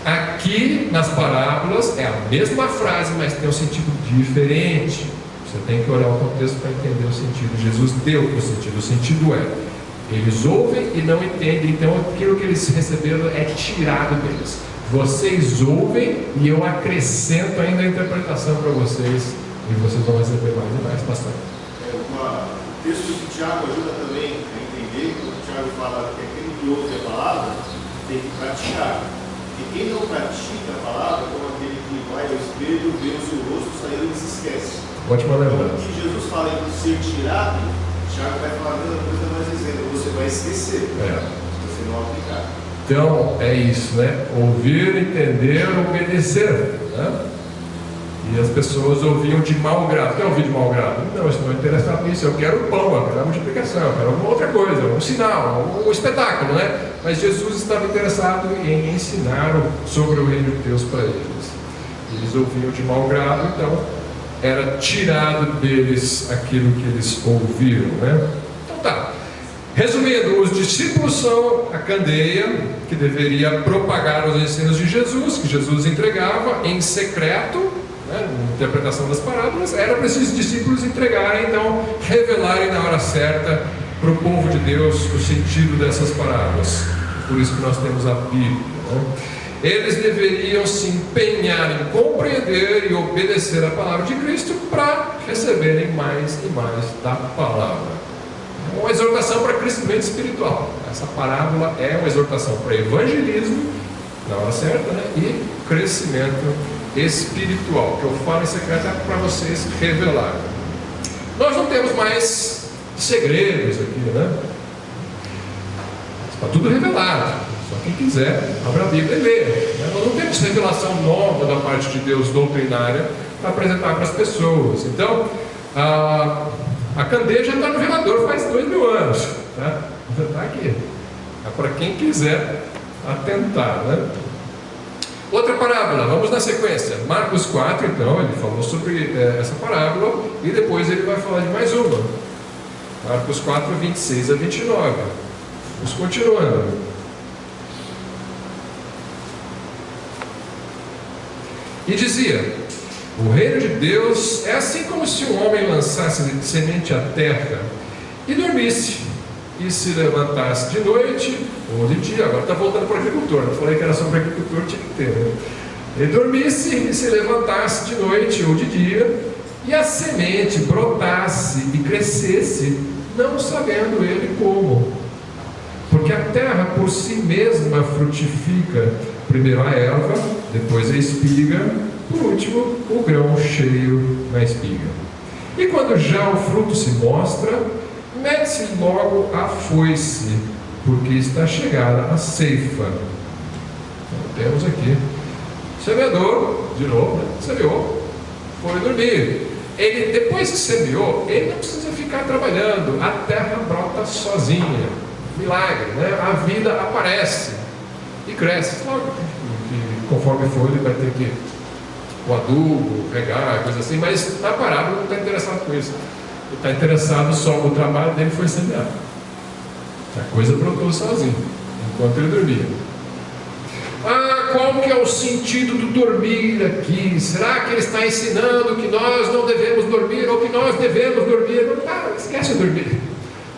Aqui nas parábolas é a mesma frase, mas tem um sentido diferente. Você tem que olhar o contexto para entender o sentido. Jesus deu o sentido. O sentido é: eles ouvem e não entendem, então aquilo que eles receberam é tirado deles. Vocês ouvem e eu acrescento ainda a interpretação para vocês, e vocês vão receber mais e mais. Pastor. O texto de Tiago ajuda também a entender, quando Tiago fala que aquele que ouve a palavra tem que praticar. E quem não pratica a palavra, como aquele que vai ao espelho, vê o seu rosto sair e se esquece. Ótima lembrança. Então, o que Jesus fala em ser tirado, Tiago vai falar a mesma coisa, mas dizendo, você vai esquecer, se você não aplicar. Então, é isso, né? Ouvir, entender, obedecer, né? E as pessoas ouviam de mau grado. Quer ouvir de mau grado? Não, eu estou interessado nisso, eu quero o pão, eu quero a multiplicação, eu quero alguma outra coisa, um sinal, um espetáculo, né? Mas Jesus estava interessado em ensinar sobre o reino de Deus para eles. Eles ouviam de mau grado, então era tirado deles aquilo que eles ouviram, né? Então tá. Resumindo, os discípulos são a candeia que deveria propagar os ensinos de Jesus, que Jesus entregava em secreto, né, na interpretação das parábolas. Era preciso os discípulos entregarem, então, revelarem na hora certa para o povo de Deus o sentido dessas parábolas. Por isso que nós temos a Bíblia, né? Eles deveriam se empenhar em compreender e obedecer a palavra de Cristo para receberem mais e mais da palavra. Uma exortação para crescimento espiritual. Essa parábola é uma exortação para evangelismo, na hora certa, né? E crescimento espiritual. O que eu falo em secreto é para vocês revelarem. temos mais segredos aqui, né? Está tudo revelado. Só quem quiser, abre a Bíblia e lê. Né? Nós não temos revelação nova da parte de Deus doutrinária para apresentar para as pessoas. Então, a candeia já está no velador faz 2000 anos. Tá? Já está aqui. É para quem quiser atentar, né? Outra parábola, vamos na sequência. Marcos 4, então, ele falou sobre essa parábola e depois ele vai falar de mais uma. Marcos 4, 26 a 29. Vamos continuando. E dizia: o reino de Deus é assim como se um homem lançasse semente à terra e dormisse, e se levantasse de noite ou de dia. Agora está voltando para o agricultor. Eu falei que era sobre agricultor, tinha que ter, né? Ele dormisse e se levantasse de noite ou de dia, e a semente brotasse e crescesse, não sabendo ele como. Porque a terra por si mesma frutifica, primeiro a erva, depois a espiga, por último o grão cheio na espiga. E quando já o fruto se mostra, mete-se logo a foice, porque está chegada a ceifa. Então, temos aqui semeador, de novo, né? Semeou, foi dormir. Ele, depois que semeou, ele não precisa ficar trabalhando, a terra brota sozinha. Milagre, né? A vida aparece e cresce. Claro que conforme for, ele vai ter que o adubo, regar, coisa assim, mas na parábola não está interessado com isso. Ele está interessado só, o trabalho dele foi semear. A coisa brotou sozinho, enquanto ele dormia. Qual que é o sentido do dormir aqui? Será que ele está ensinando que nós não devemos dormir ou que nós devemos dormir? Não, esquece o dormir.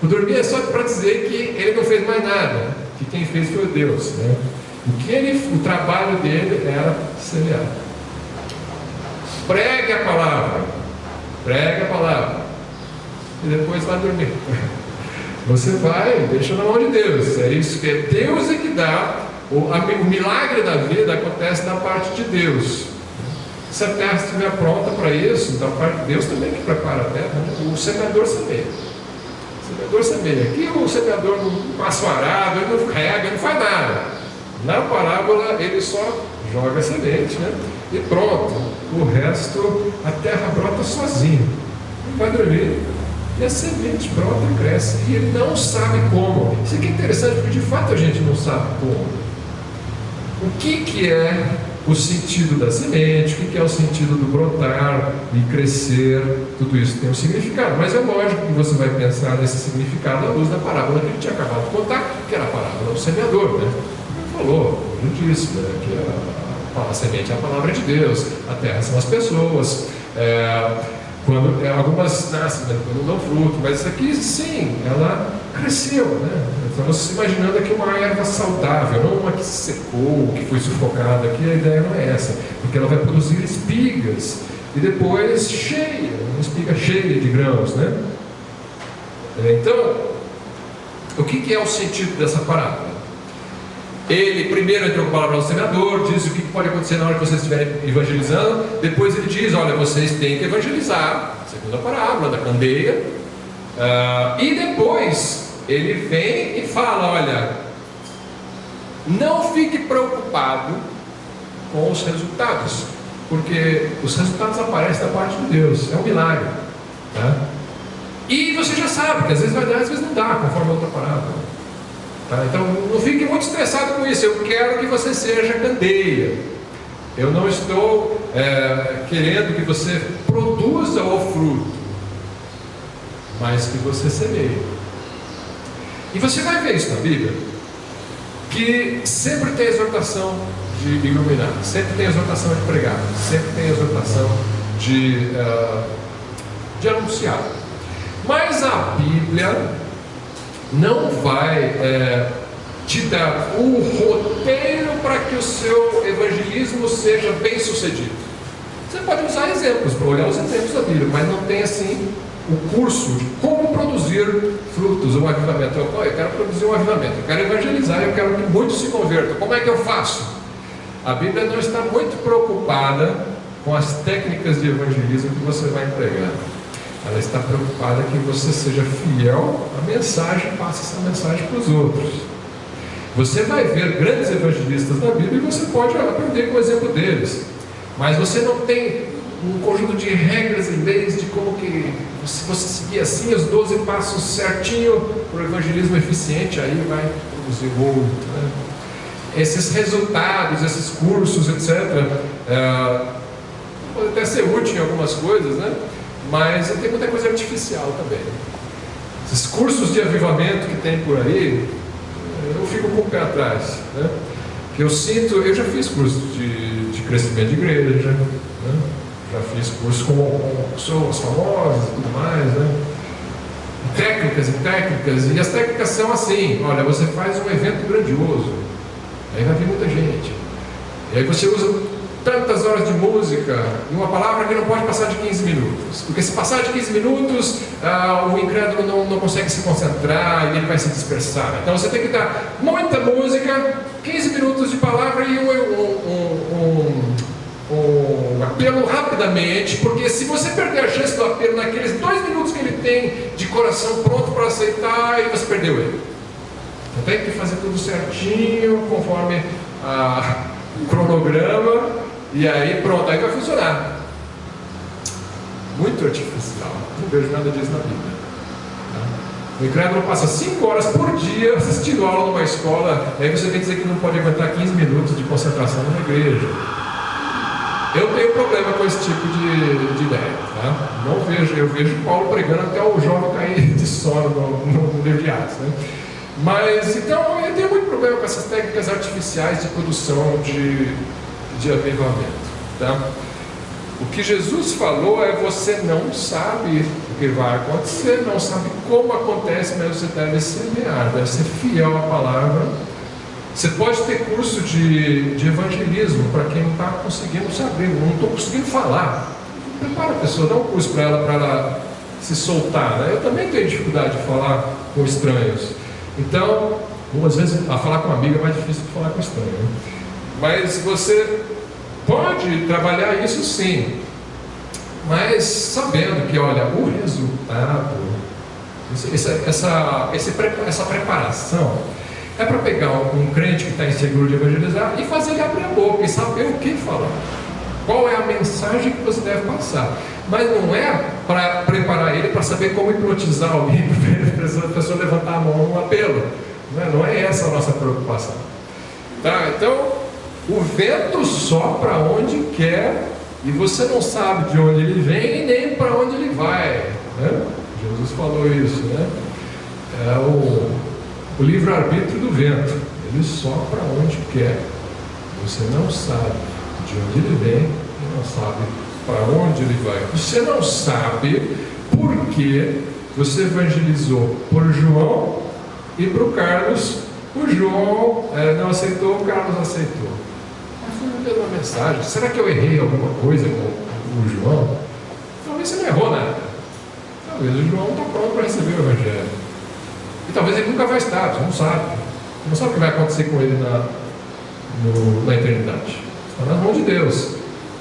O dormir é só para dizer que ele não fez mais nada, que quem fez foi Deus, né? O trabalho dele era semear. Pregue a palavra, e depois vai dormir. Você vai, deixa na mão de Deus. É isso que é Deus é que dá. O milagre da vida acontece da parte de Deus. Se a terra estiver pronta para isso, da parte de Deus também que prepara a terra, né? O semeador semeia. Aqui o semeador não passa o arado, ele não rega, ele não faz nada. Na parábola ele só joga a semente, né? E pronto. O resto, a terra brota sozinha. Ele vai dormir e a semente brota e cresce. E ele não sabe como. Isso aqui é interessante porque de fato a gente não sabe como. O que é o sentido da semente, o que é o sentido do brotar e crescer, tudo isso tem um significado, mas é lógico que você vai pensar nesse significado à luz da parábola que ele tinha acabado de contar, que era a parábola do semeador, né? Ele falou, ele disse, né, que a semente é a palavra de Deus, a terra são as pessoas, quando algumas nascem, né, quando não dão fruto, mas isso aqui sim, ela cresceu, né? Estamos imaginando aqui uma erva saudável, não uma que se secou, que foi sufocada. Aqui a ideia não é essa, porque ela vai produzir espigas e depois uma espiga cheia de grãos, né? Então, o que é o sentido dessa parábola? Ele primeiro entrou com a palavra ao semeador, diz o que pode acontecer na hora que vocês estiverem evangelizando. Depois ele diz: olha, vocês têm que evangelizar, segundo a parábola da candeia. E depois ele vem e fala: olha, não fique preocupado com os resultados, porque os resultados aparecem da parte de Deus, é um milagre, tá? E você já sabe que às vezes vai dar, às vezes não dá, conforme a outra parábola. Tá? Então não fique muito estressado com isso. Eu quero que você seja candeia. Eu não estou querendo que você produza o fruto, mas que você semeie. E você vai ver isso na Bíblia, que sempre tem exortação de iluminar, sempre tem exortação de pregar, sempre tem exortação de anunciar. Mas a Bíblia não vai te dar o roteiro para que o seu evangelismo seja bem sucedido. Você pode usar exemplos, para olhar os exemplos da Bíblia, mas não tem assim o curso de como produzir frutos, um avivamento. Eu quero produzir um avivamento, eu quero evangelizar, eu quero que muitos se convertam. Como é que eu faço? A Bíblia não está muito preocupada com as técnicas de evangelismo que você vai empregar. Ela está preocupada que você seja fiel à mensagem, passe essa mensagem para os outros. Você vai ver grandes evangelistas na Bíblia e você pode aprender com o exemplo deles. Mas você não tem um conjunto de regras e leis de como que, se você seguir assim os 12 passos certinho para o evangelismo eficiente, aí vai produzir muito, né? Esses resultados, esses cursos, etc., pode até ser útil em algumas coisas, né? Mas tem muita coisa artificial também. Esses cursos de avivamento que tem por aí, eu fico com o pé atrás, né? Que eu sinto, eu já fiz curso de crescimento de igreja, né? Já fiz curso com pessoas famosas e tudo mais, né? Técnicas e técnicas, e as técnicas são assim: olha, você faz um evento grandioso, aí vai vir muita gente, e aí você usa tantas horas de música e uma palavra que não pode passar de 15 minutos, porque se passar de 15 minutos o incrédulo não consegue se concentrar e ele vai se dispersar. Então você tem que dar muita música, 15 minutos de palavra e um apelo rapidamente, porque se você perder a chance do apelo naqueles 2 minutos que ele tem de coração pronto para aceitar, aí você perdeu ele. Então tem que fazer tudo certinho, conforme o cronograma. E aí pronto, aí vai funcionar. Muito artificial. Não vejo nada disso na Bíblia. O incrédulo passa 5 horas por dia assistindo aula numa escola, e aí você tem que dizer que não pode aguentar 15 minutos de concentração numa igreja. Eu tenho problema com esse tipo de ideia, tá? Não vejo, eu vejo Paulo pregando até o jovem cair de sono no livro de Atos, né? Mas então eu tenho muito problema com essas técnicas artificiais de produção de avivamento, tá? O que Jesus falou é: você não sabe o que vai acontecer, não sabe como acontece, mas você deve semear, deve ser fiel à palavra. Você pode ter curso de evangelismo para quem não está conseguindo saber, não estou conseguindo falar. Prepara a pessoa, dá um curso para ela se soltar, né? Eu também tenho dificuldade de falar com estranhos, então, às vezes, a falar com uma amiga é mais difícil que falar com estranho, né? Mas você pode trabalhar isso sim, mas sabendo que, olha, o resultado, essa preparação é para pegar um crente que está inseguro de evangelizar e fazer ele abrir a boca e saber o que falar, qual é a mensagem que você deve passar. Mas não é para preparar ele para saber como hipnotizar alguém, para a pessoa levantar a mão no apelo. Não é essa a nossa preocupação, tá? Então, o vento sopra onde quer e você não sabe de onde ele vem e nem para onde ele vai, né? Jesus falou isso, né? É o livre-arbítrio do vento. Ele sopra onde quer. Você não sabe de onde ele vem e não sabe para onde ele vai. Você não sabe por que você evangelizou por João e para o Carlos. O João não aceitou, o Carlos aceitou. Foi a mesma mensagem. Será que eu errei alguma coisa com o João? Talvez você não errou nada. Talvez o João está pronto para receber o Evangelho. E talvez ele nunca vai estar, você não sabe. Você não sabe o que vai acontecer com ele na eternidade. Está nas mãos de Deus.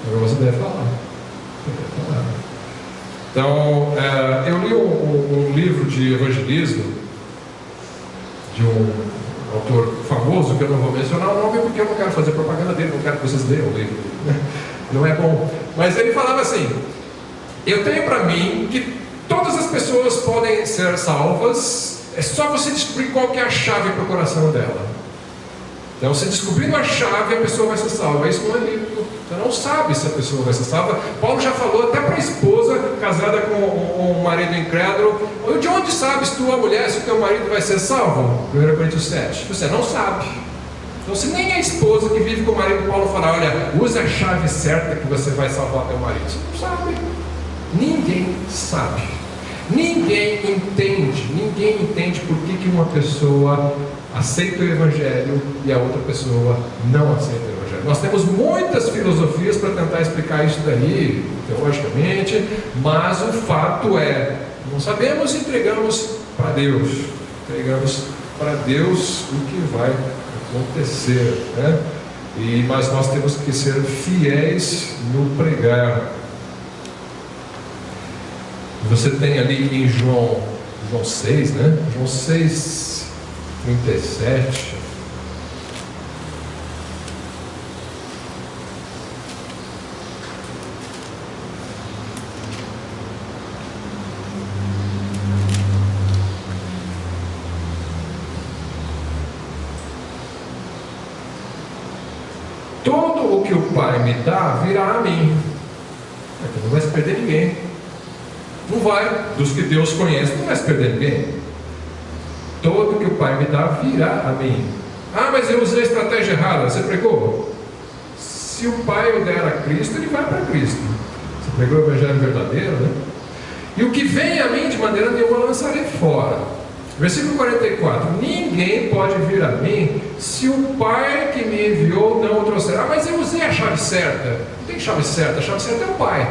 Agora você deve falar. Então, eu li um livro de evangelismo de um autor famoso, que eu não vou mencionar o nome porque eu não quero fazer propaganda dele, não quero que vocês leiam o livro, não é bom. Mas ele falava assim: eu tenho para mim que todas as pessoas podem ser salvas, é só você descobrir qual que é a chave para o coração dela. Então, você descobrindo a chave, a pessoa vai ser salva. Isso não é livro. Você não sabe se a pessoa vai ser salva. Paulo já falou até para a esposa casada com um marido incrédulo: de onde sabes tu, a mulher, se o teu marido vai ser salvo? 1 Coríntios 7. Você não sabe. Então, se nem a esposa que vive com o marido, Paulo fala: olha, usa a chave certa que você vai salvar teu marido. Você não sabe. Ninguém sabe. Ninguém entende por que uma pessoa aceita o Evangelho e a outra pessoa não aceita o Evangelho. Nós temos muitas filosofias para tentar explicar isso daí, teologicamente, mas o fato é, não sabemos e entregamos para Deus. Entregamos para Deus o que vai acontecer, né? Mas nós temos que ser fiéis no pregar. Você tem ali em João 6, né? João 6, 37. Todo o que o Pai me dá virá a mim. Não vai se perder ninguém. Não vai. Dos que Deus conhece, não vai se perder ninguém. Todo o que o Pai me dá virá a mim. Ah, mas eu usei a estratégia errada. Você pregou? Se o Pai o der a Cristo, ele vai para Cristo. Você pregou o Evangelho verdadeiro, né? E o que vem a mim, de maneira nenhuma, eu lançarei fora. Versículo 44. Ninguém pode vir a mim se o Pai que me enviou não o trouxer. Ah, mas eu usei a chave certa. Não tem chave certa, a chave certa é o Pai.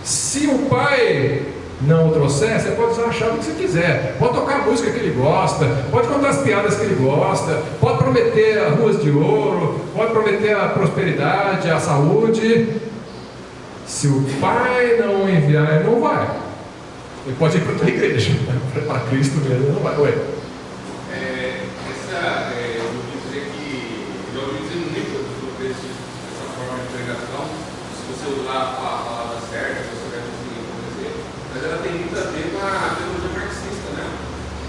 Se o Pai não o trouxer, você pode usar a chave que você quiser. Pode tocar a música que ele gosta, pode contar as piadas que ele gosta, pode prometer ruas de ouro, pode prometer a prosperidade, a saúde. Se o Pai não o enviar, ele não vai. Ele pode ir para outra igreja, para Cristo mesmo, não vai. Ué. Eu ouvi dizer que, já ouvi dizer muito sobre essa forma de pregação, se você usar a palavra certa, você vai conseguir acontecer, mas ela tem muito a ver com a teologia marxista, né?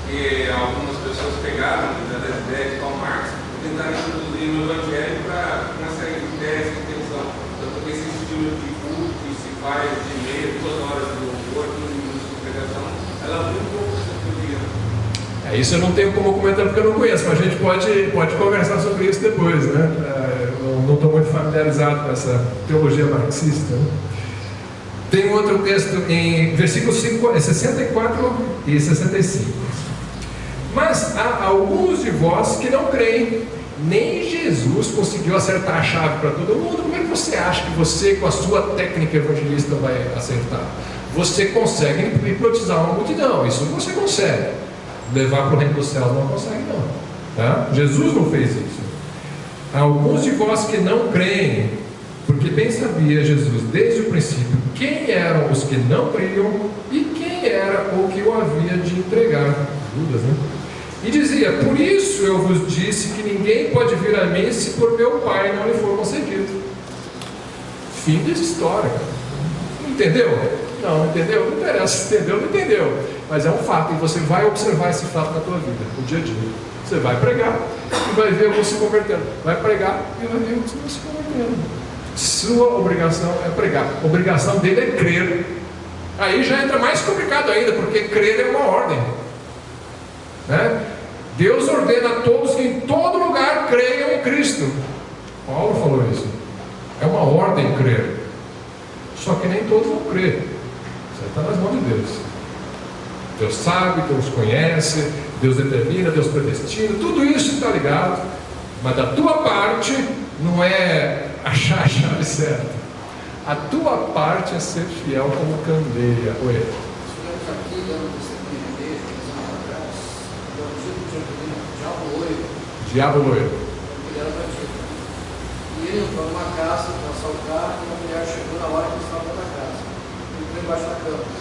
Porque algumas pessoas pegaram das ideias de Karl Marx e tentaram introduzir no Evangelho para uma série de ideias de tensão. Tanto que esse estilo de culto que se faz de meia, 2 horas de louvor, 15 minutos de pregação, ela muda um pouco essa teoria. Isso eu não tenho como comentar porque eu não conheço, mas a gente pode conversar sobre isso depois, né? Eu não estou muito familiarizado com essa teologia marxista, né? Tem outro texto em versículos 64 e 65. Mas há alguns de vós que não creem. Nem Jesus conseguiu acertar a chave para todo mundo. Como é que você acha que você, com a sua técnica evangelista, vai acertar? Você consegue hipnotizar uma multidão, isso você consegue. Levar para o reino dos céus não consegue, não. Tá? Jesus não fez isso. Há alguns de vós que não creem, porque bem sabia Jesus desde o princípio quem eram os que não criam e quem era o que o havia de entregar. Judas, né? E dizia: por isso eu vos disse que ninguém pode vir a mim se por meu Pai não lhe for concedido. Fim dessa história. Entendeu? Não entendeu? Não interessa. Entendeu? Não entendeu. Mas é um fato, e você vai observar esse fato na tua vida, no dia a dia. Você vai pregar e vai ver alguns se convertendo. Vai pregar e vai ver alguns se convertendo. Sua obrigação é pregar. A obrigação dele é crer. Aí já entra mais complicado ainda, porque crer é uma ordem, né? Deus ordena a todos que em todo lugar creiam em Cristo. Paulo falou isso. É uma ordem crer. Só que nem todos vão crer. Isso está nas mãos de Deus. Deus sabe, Deus conhece, Deus determina, Deus predestina, tudo isso está ligado. Mas da tua parte não é achar a chave certa. A tua parte é ser fiel como candeia. Oi. Estivemos aqui dando testemunho de igreja, diabo loiro. Diabo loiro. Ele era bandido. E ele entrou numa casa para assaltar, e uma mulher chegou na hora que ele estava na casa. Ele entrou embaixo da cama.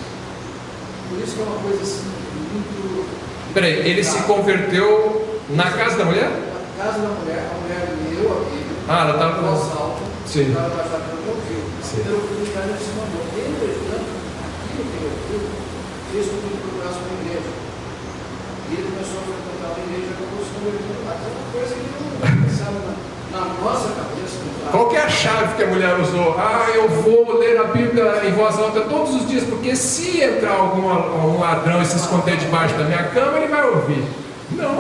Por isso que é uma coisa assim, muito. Peraí, ele se converteu na casa da mulher? Na casa da mulher, a mulher leu a Bíblia. Ah, ela estava no assalto. Sim. Estava embaixo da cama e ouviu. Pelo que o cara se mandou. Ele, entretanto, aquilo que ele ouviu, fez com que ele procurasse uma igreja. E ele começou a frequentar uma igreja que eu costumo ver. Aquela coisa que não sabe na nossa cabeça. Qual que é a chave que a mulher usou? Ah, eu vou ler a Bíblia em voz alta todos os dias, porque se entrar algum ladrão e se esconder debaixo da minha cama, ele vai ouvir. Não.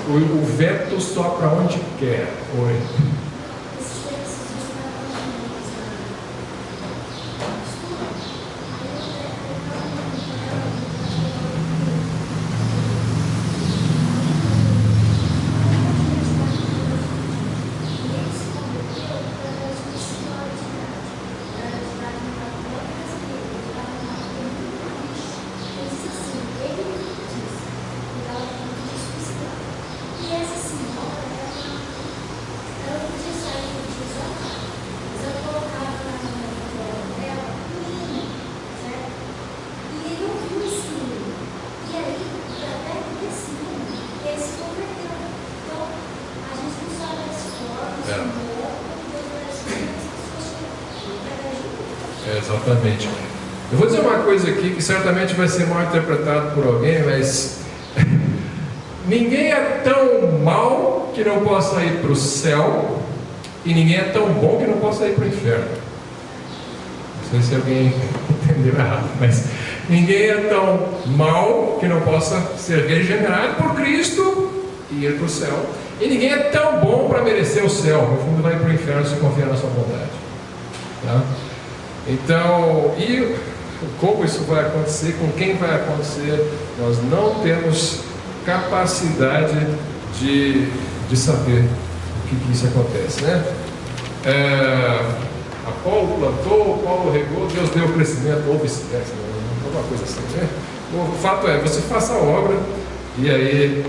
O vento sopra onde quer. Oi. Exatamente. Eu vou dizer uma coisa aqui que certamente vai ser mal interpretado por alguém, mas ninguém é tão mal que não possa ir para o céu, e ninguém é tão bom que não possa ir para o inferno. Não sei se alguém entendeu errado, mas ninguém é tão mal que não possa ser regenerado por Cristo e ir para o céu, e ninguém é tão bom para merecer o céu. No fundo, vai para o inferno se confiar na sua vontade, tá? Então, e como isso vai acontecer, com quem vai acontecer, nós não temos capacidade de saber o que isso acontece, né? Apolo plantou, Paulo regou, Deus deu o crescimento, ou vice-versa, alguma coisa assim, né? O fato é, você faça a obra e aí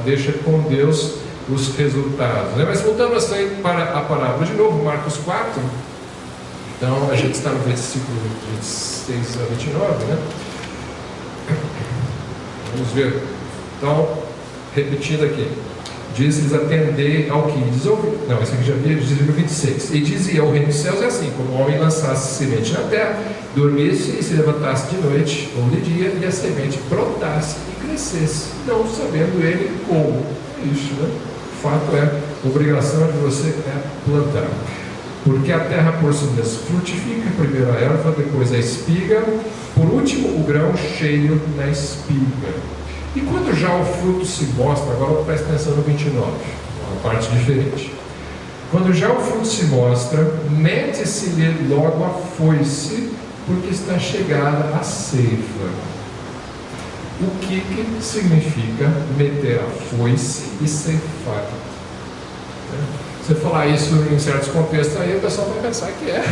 deixa com Deus os resultados, né? Mas voltando assim para a parábola de novo, Marcos 4. Então, a gente está no versículo 26 a 29, né? Vamos ver. Então, repetindo aqui. Diz-lhes: atendei ao que lhes ouviu. Não, esse aqui já vi, diz no 26. E dizia: o reino dos céus é assim, como o homem lançasse semente na terra, dormisse e se levantasse de noite ou de dia, e a semente brotasse e crescesse, não sabendo ele como. É isso, né? O fato é, a obrigação de você é plantar. Porque a terra por si mesma frutifica, primeiro a erva, depois a espiga, por último o grão cheio na espiga. E quando já o fruto se mostra, agora presta atenção no 29, uma parte diferente. Quando já o fruto se mostra, mete-se-lhe logo a foice, porque está chegada a ceifa. O que significa meter a foice e ceifar? Você falar isso em certos contextos, aí o pessoal vai pensar que é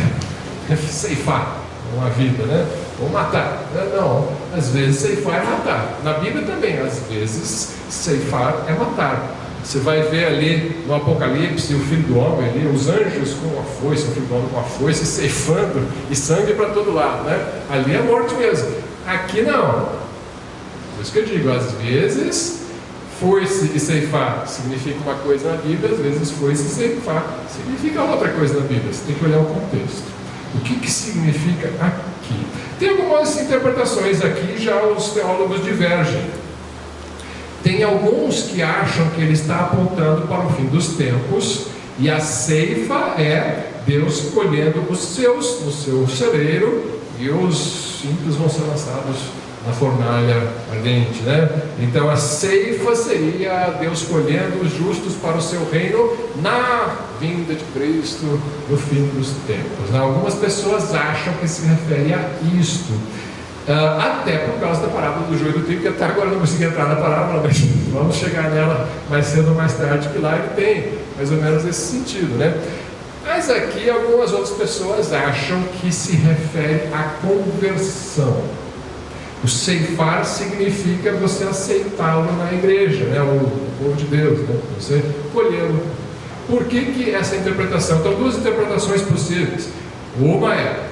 ceifar uma vida, né? Ou matar. Não, às vezes ceifar é matar. Na Bíblia também, às vezes ceifar é matar. Você vai ver ali no Apocalipse o Filho do Homem ali, os anjos com a foice, o Filho do Homem com a foice, ceifando, e sangue para todo lado, né? Ali é morte mesmo. Aqui não. Por isso que eu digo, às vezes foice e ceifar significa uma coisa na Bíblia, às vezes foice e ceifar significa outra coisa na Bíblia. Você tem que olhar o contexto. O que significa aqui? Tem algumas interpretações aqui, já os teólogos divergem. Tem alguns que acham que ele está apontando para o fim dos tempos, e a ceifa é Deus colhendo os seus no seu celeiro, e os ímpios vão ser lançados na fornalha ardente, né? Então a ceifa seria Deus colhendo os justos para o seu reino na vinda de Cristo no fim dos tempos. Algumas pessoas acham que se refere a isto, até por causa da parábola do joio do trigo, que até agora eu não consegui entrar na parábola, mas vamos chegar nela mais cedo ou mais tarde, que lá ele tem mais ou menos esse sentido, né? Mas aqui algumas outras pessoas acham que se refere à conversão. O ceifar significa você aceitá-lo na igreja, né? O povo de Deus, né? Você colhê-lo. Por que essa interpretação? Então, duas interpretações possíveis. Uma é,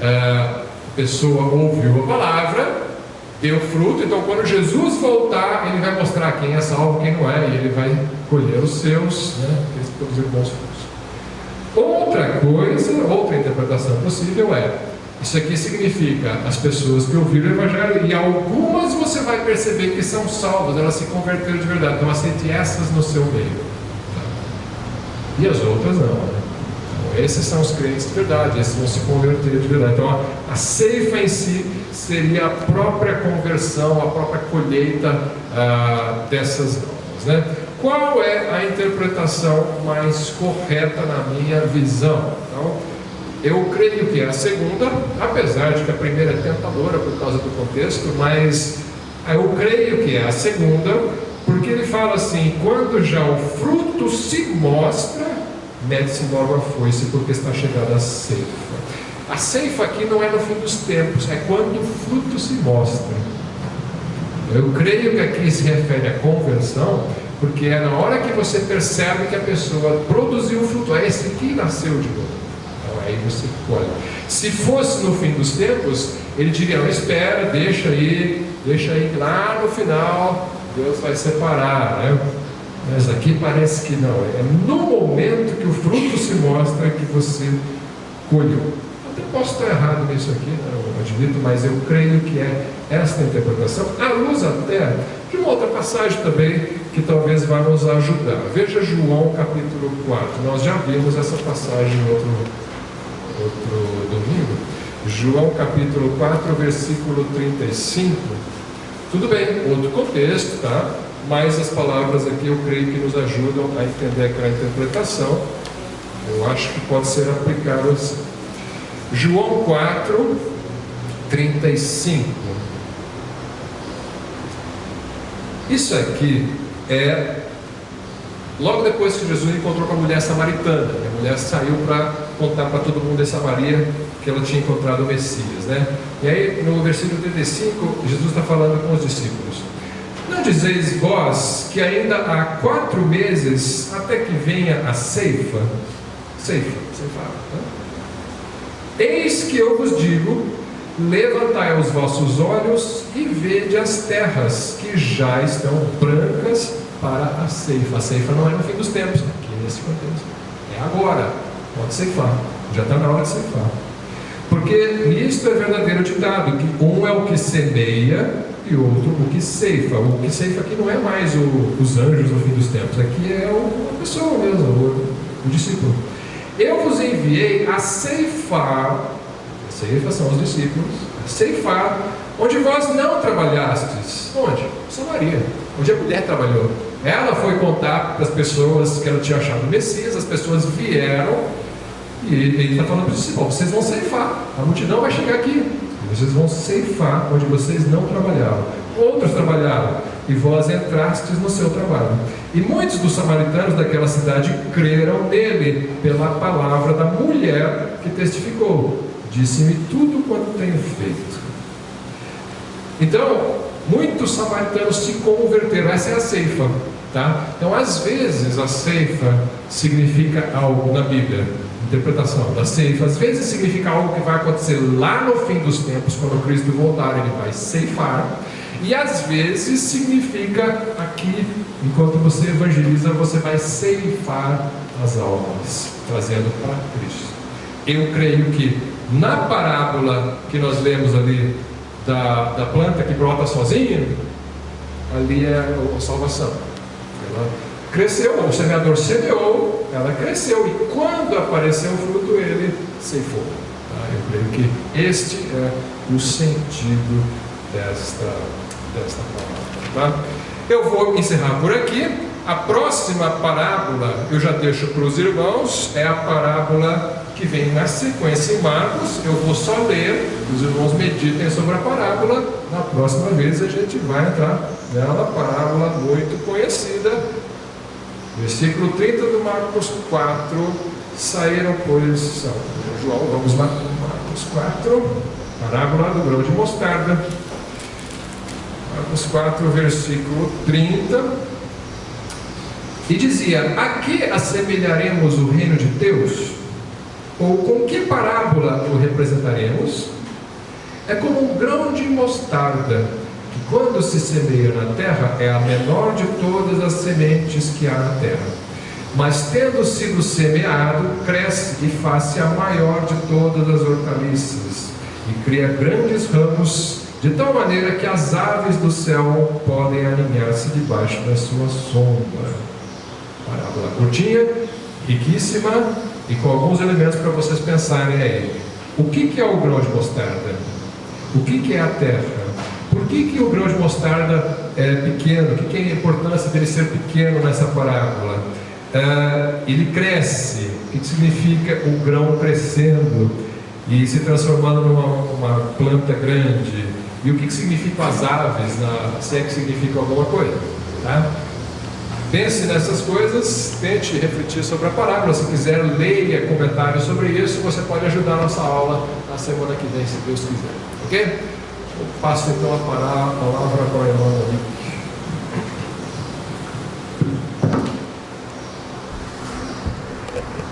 a pessoa ouviu a palavra, deu fruto, então quando Jesus voltar, ele vai mostrar quem é salvo, quem não é, e ele vai colher os seus, né? Eles produziram bons frutos. Outra coisa, outra interpretação possível é: isso aqui significa as pessoas que ouviram o Evangelho, e algumas você vai perceber que são salvas, elas se converteram de verdade, então aceite essas no seu meio, e as outras não, né? Então, esses são os crentes de verdade, esses vão se converter de verdade. Então a ceifa em si seria a própria conversão, a própria colheita dessas almas, né? Qual é a interpretação mais correta na minha visão? Então, eu creio que é a segunda, apesar de que a primeira é tentadora por causa do contexto, mas eu creio que é a segunda, porque ele fala assim: quando já o fruto se mostra, mete-se logo a foice, porque está chegada a ceifa. A ceifa aqui não é no fim dos tempos, é quando o fruto se mostra. Eu creio que aqui se refere à conversão, porque é na hora que você percebe que a pessoa produziu o fruto, esse aqui nasceu de novo. Aí você colhe. Se fosse no fim dos tempos, ele diria: não, espera, deixa aí, lá no final Deus vai separar, né? Mas aqui parece que não, é no momento que o mostra que você colheu. Até posso estar errado nisso aqui, não admito, mas eu creio que é esta interpretação, à luz até de uma outra passagem também que talvez vá nos ajudar. Veja João capítulo 4, nós já vimos essa passagem em outro domingo. João capítulo 4, versículo 35. Tudo bem, outro contexto, tá? Mas as palavras aqui eu creio que nos ajudam a entender aquela interpretação. Eu acho que pode ser aplicado assim. João 4, 35. Isso aqui é logo depois que Jesus encontrou com a mulher samaritana. A mulher saiu para contar para todo mundo em Samaria que ela tinha encontrado o Messias, né? E aí no versículo 35, Jesus está falando com os discípulos: não dizeis vós que ainda há 4 meses até que venha a ceifa? Ceifar, tá? Eis que eu vos digo: levantai os vossos olhos e vede as terras que já estão brancas para a ceifa. A ceifa não é no fim dos tempos, aqui nesse contexto, é agora, pode ceifar, já está na hora de ceifar. Porque nisto é verdadeiro ditado, que um é o que semeia e outro o que ceifa. O que ceifa aqui não é mais os anjos no fim dos tempos, aqui é a pessoa mesmo, o discípulo. Eu vos enviei a ceifar, a ceifa são os discípulos, a ceifar, onde vós não trabalhastes. Onde? Samaria, onde a mulher trabalhou. Ela foi contar para as pessoas que ela tinha achado o Messias, as pessoas vieram, e ele está falando para os discípulos: vocês vão ceifar, a multidão vai chegar aqui, e vocês vão ceifar onde vocês não trabalharam. Outros trabalharam, e vós entrastes no seu trabalho. E muitos dos samaritanos daquela cidade creram nele, pela palavra da mulher que testificou: disse-me tudo quanto tenho feito. Então, muitos samaritanos se converteram. Essa é a ceifa, tá? Então, às vezes, a ceifa significa algo na Bíblia, interpretação da ceifa, às vezes significa algo que vai acontecer lá no fim dos tempos, quando Cristo voltar, ele vai ceifar. E às vezes significa aqui, enquanto você evangeliza, você vai ceifar as almas, trazendo para Cristo. Eu creio que na parábola que nós lemos ali da planta que brota sozinha, ali é a salvação. Ela cresceu, o semeador semeou, ela cresceu, e quando apareceu o fruto, ele ceifou. Tá? Eu creio que este é o sentido desta palavra. Tá? Eu vou encerrar por aqui. A próxima parábola eu já deixo para os irmãos, é a parábola que vem na sequência em Marcos. Eu vou só ler, os irmãos meditem sobre a parábola. Na próxima vez a gente vai entrar nela, parábola muito conhecida. Versículo 30 do Marcos 4. Saíram, pois, João, vamos lá, Marcos 4, parábola do grão de mostarda. Marcos 4, versículo 30. E dizia: a que assemelharemos o reino de Deus? Ou com que parábola o representaremos? É como um grão de mostarda, que quando se semeia na terra é a menor de todas as sementes que há na terra. Mas tendo sido semeado, cresce e faz-se a maior de todas as hortaliças, e cria grandes ramos, de tal maneira que as aves do céu podem aninhar-se debaixo da sua sombra. Parábola curtinha, riquíssima, e com alguns elementos para vocês pensarem aí. O que é o grão de mostarda? O que é a terra? Por que o grão de mostarda é pequeno? O que é a importância dele ser pequeno nessa parábola? Ele cresce. O que significa o grão crescendo e se transformando numa planta grande? E o que significam as aves, se é que significa alguma coisa, tá? Pense nessas coisas, tente refletir sobre a parábola. Se quiser, leia comentários sobre isso. Você pode ajudar a nossa aula na semana que vem, se Deus quiser. Ok? Eu passo então a palavra para o irmão ali.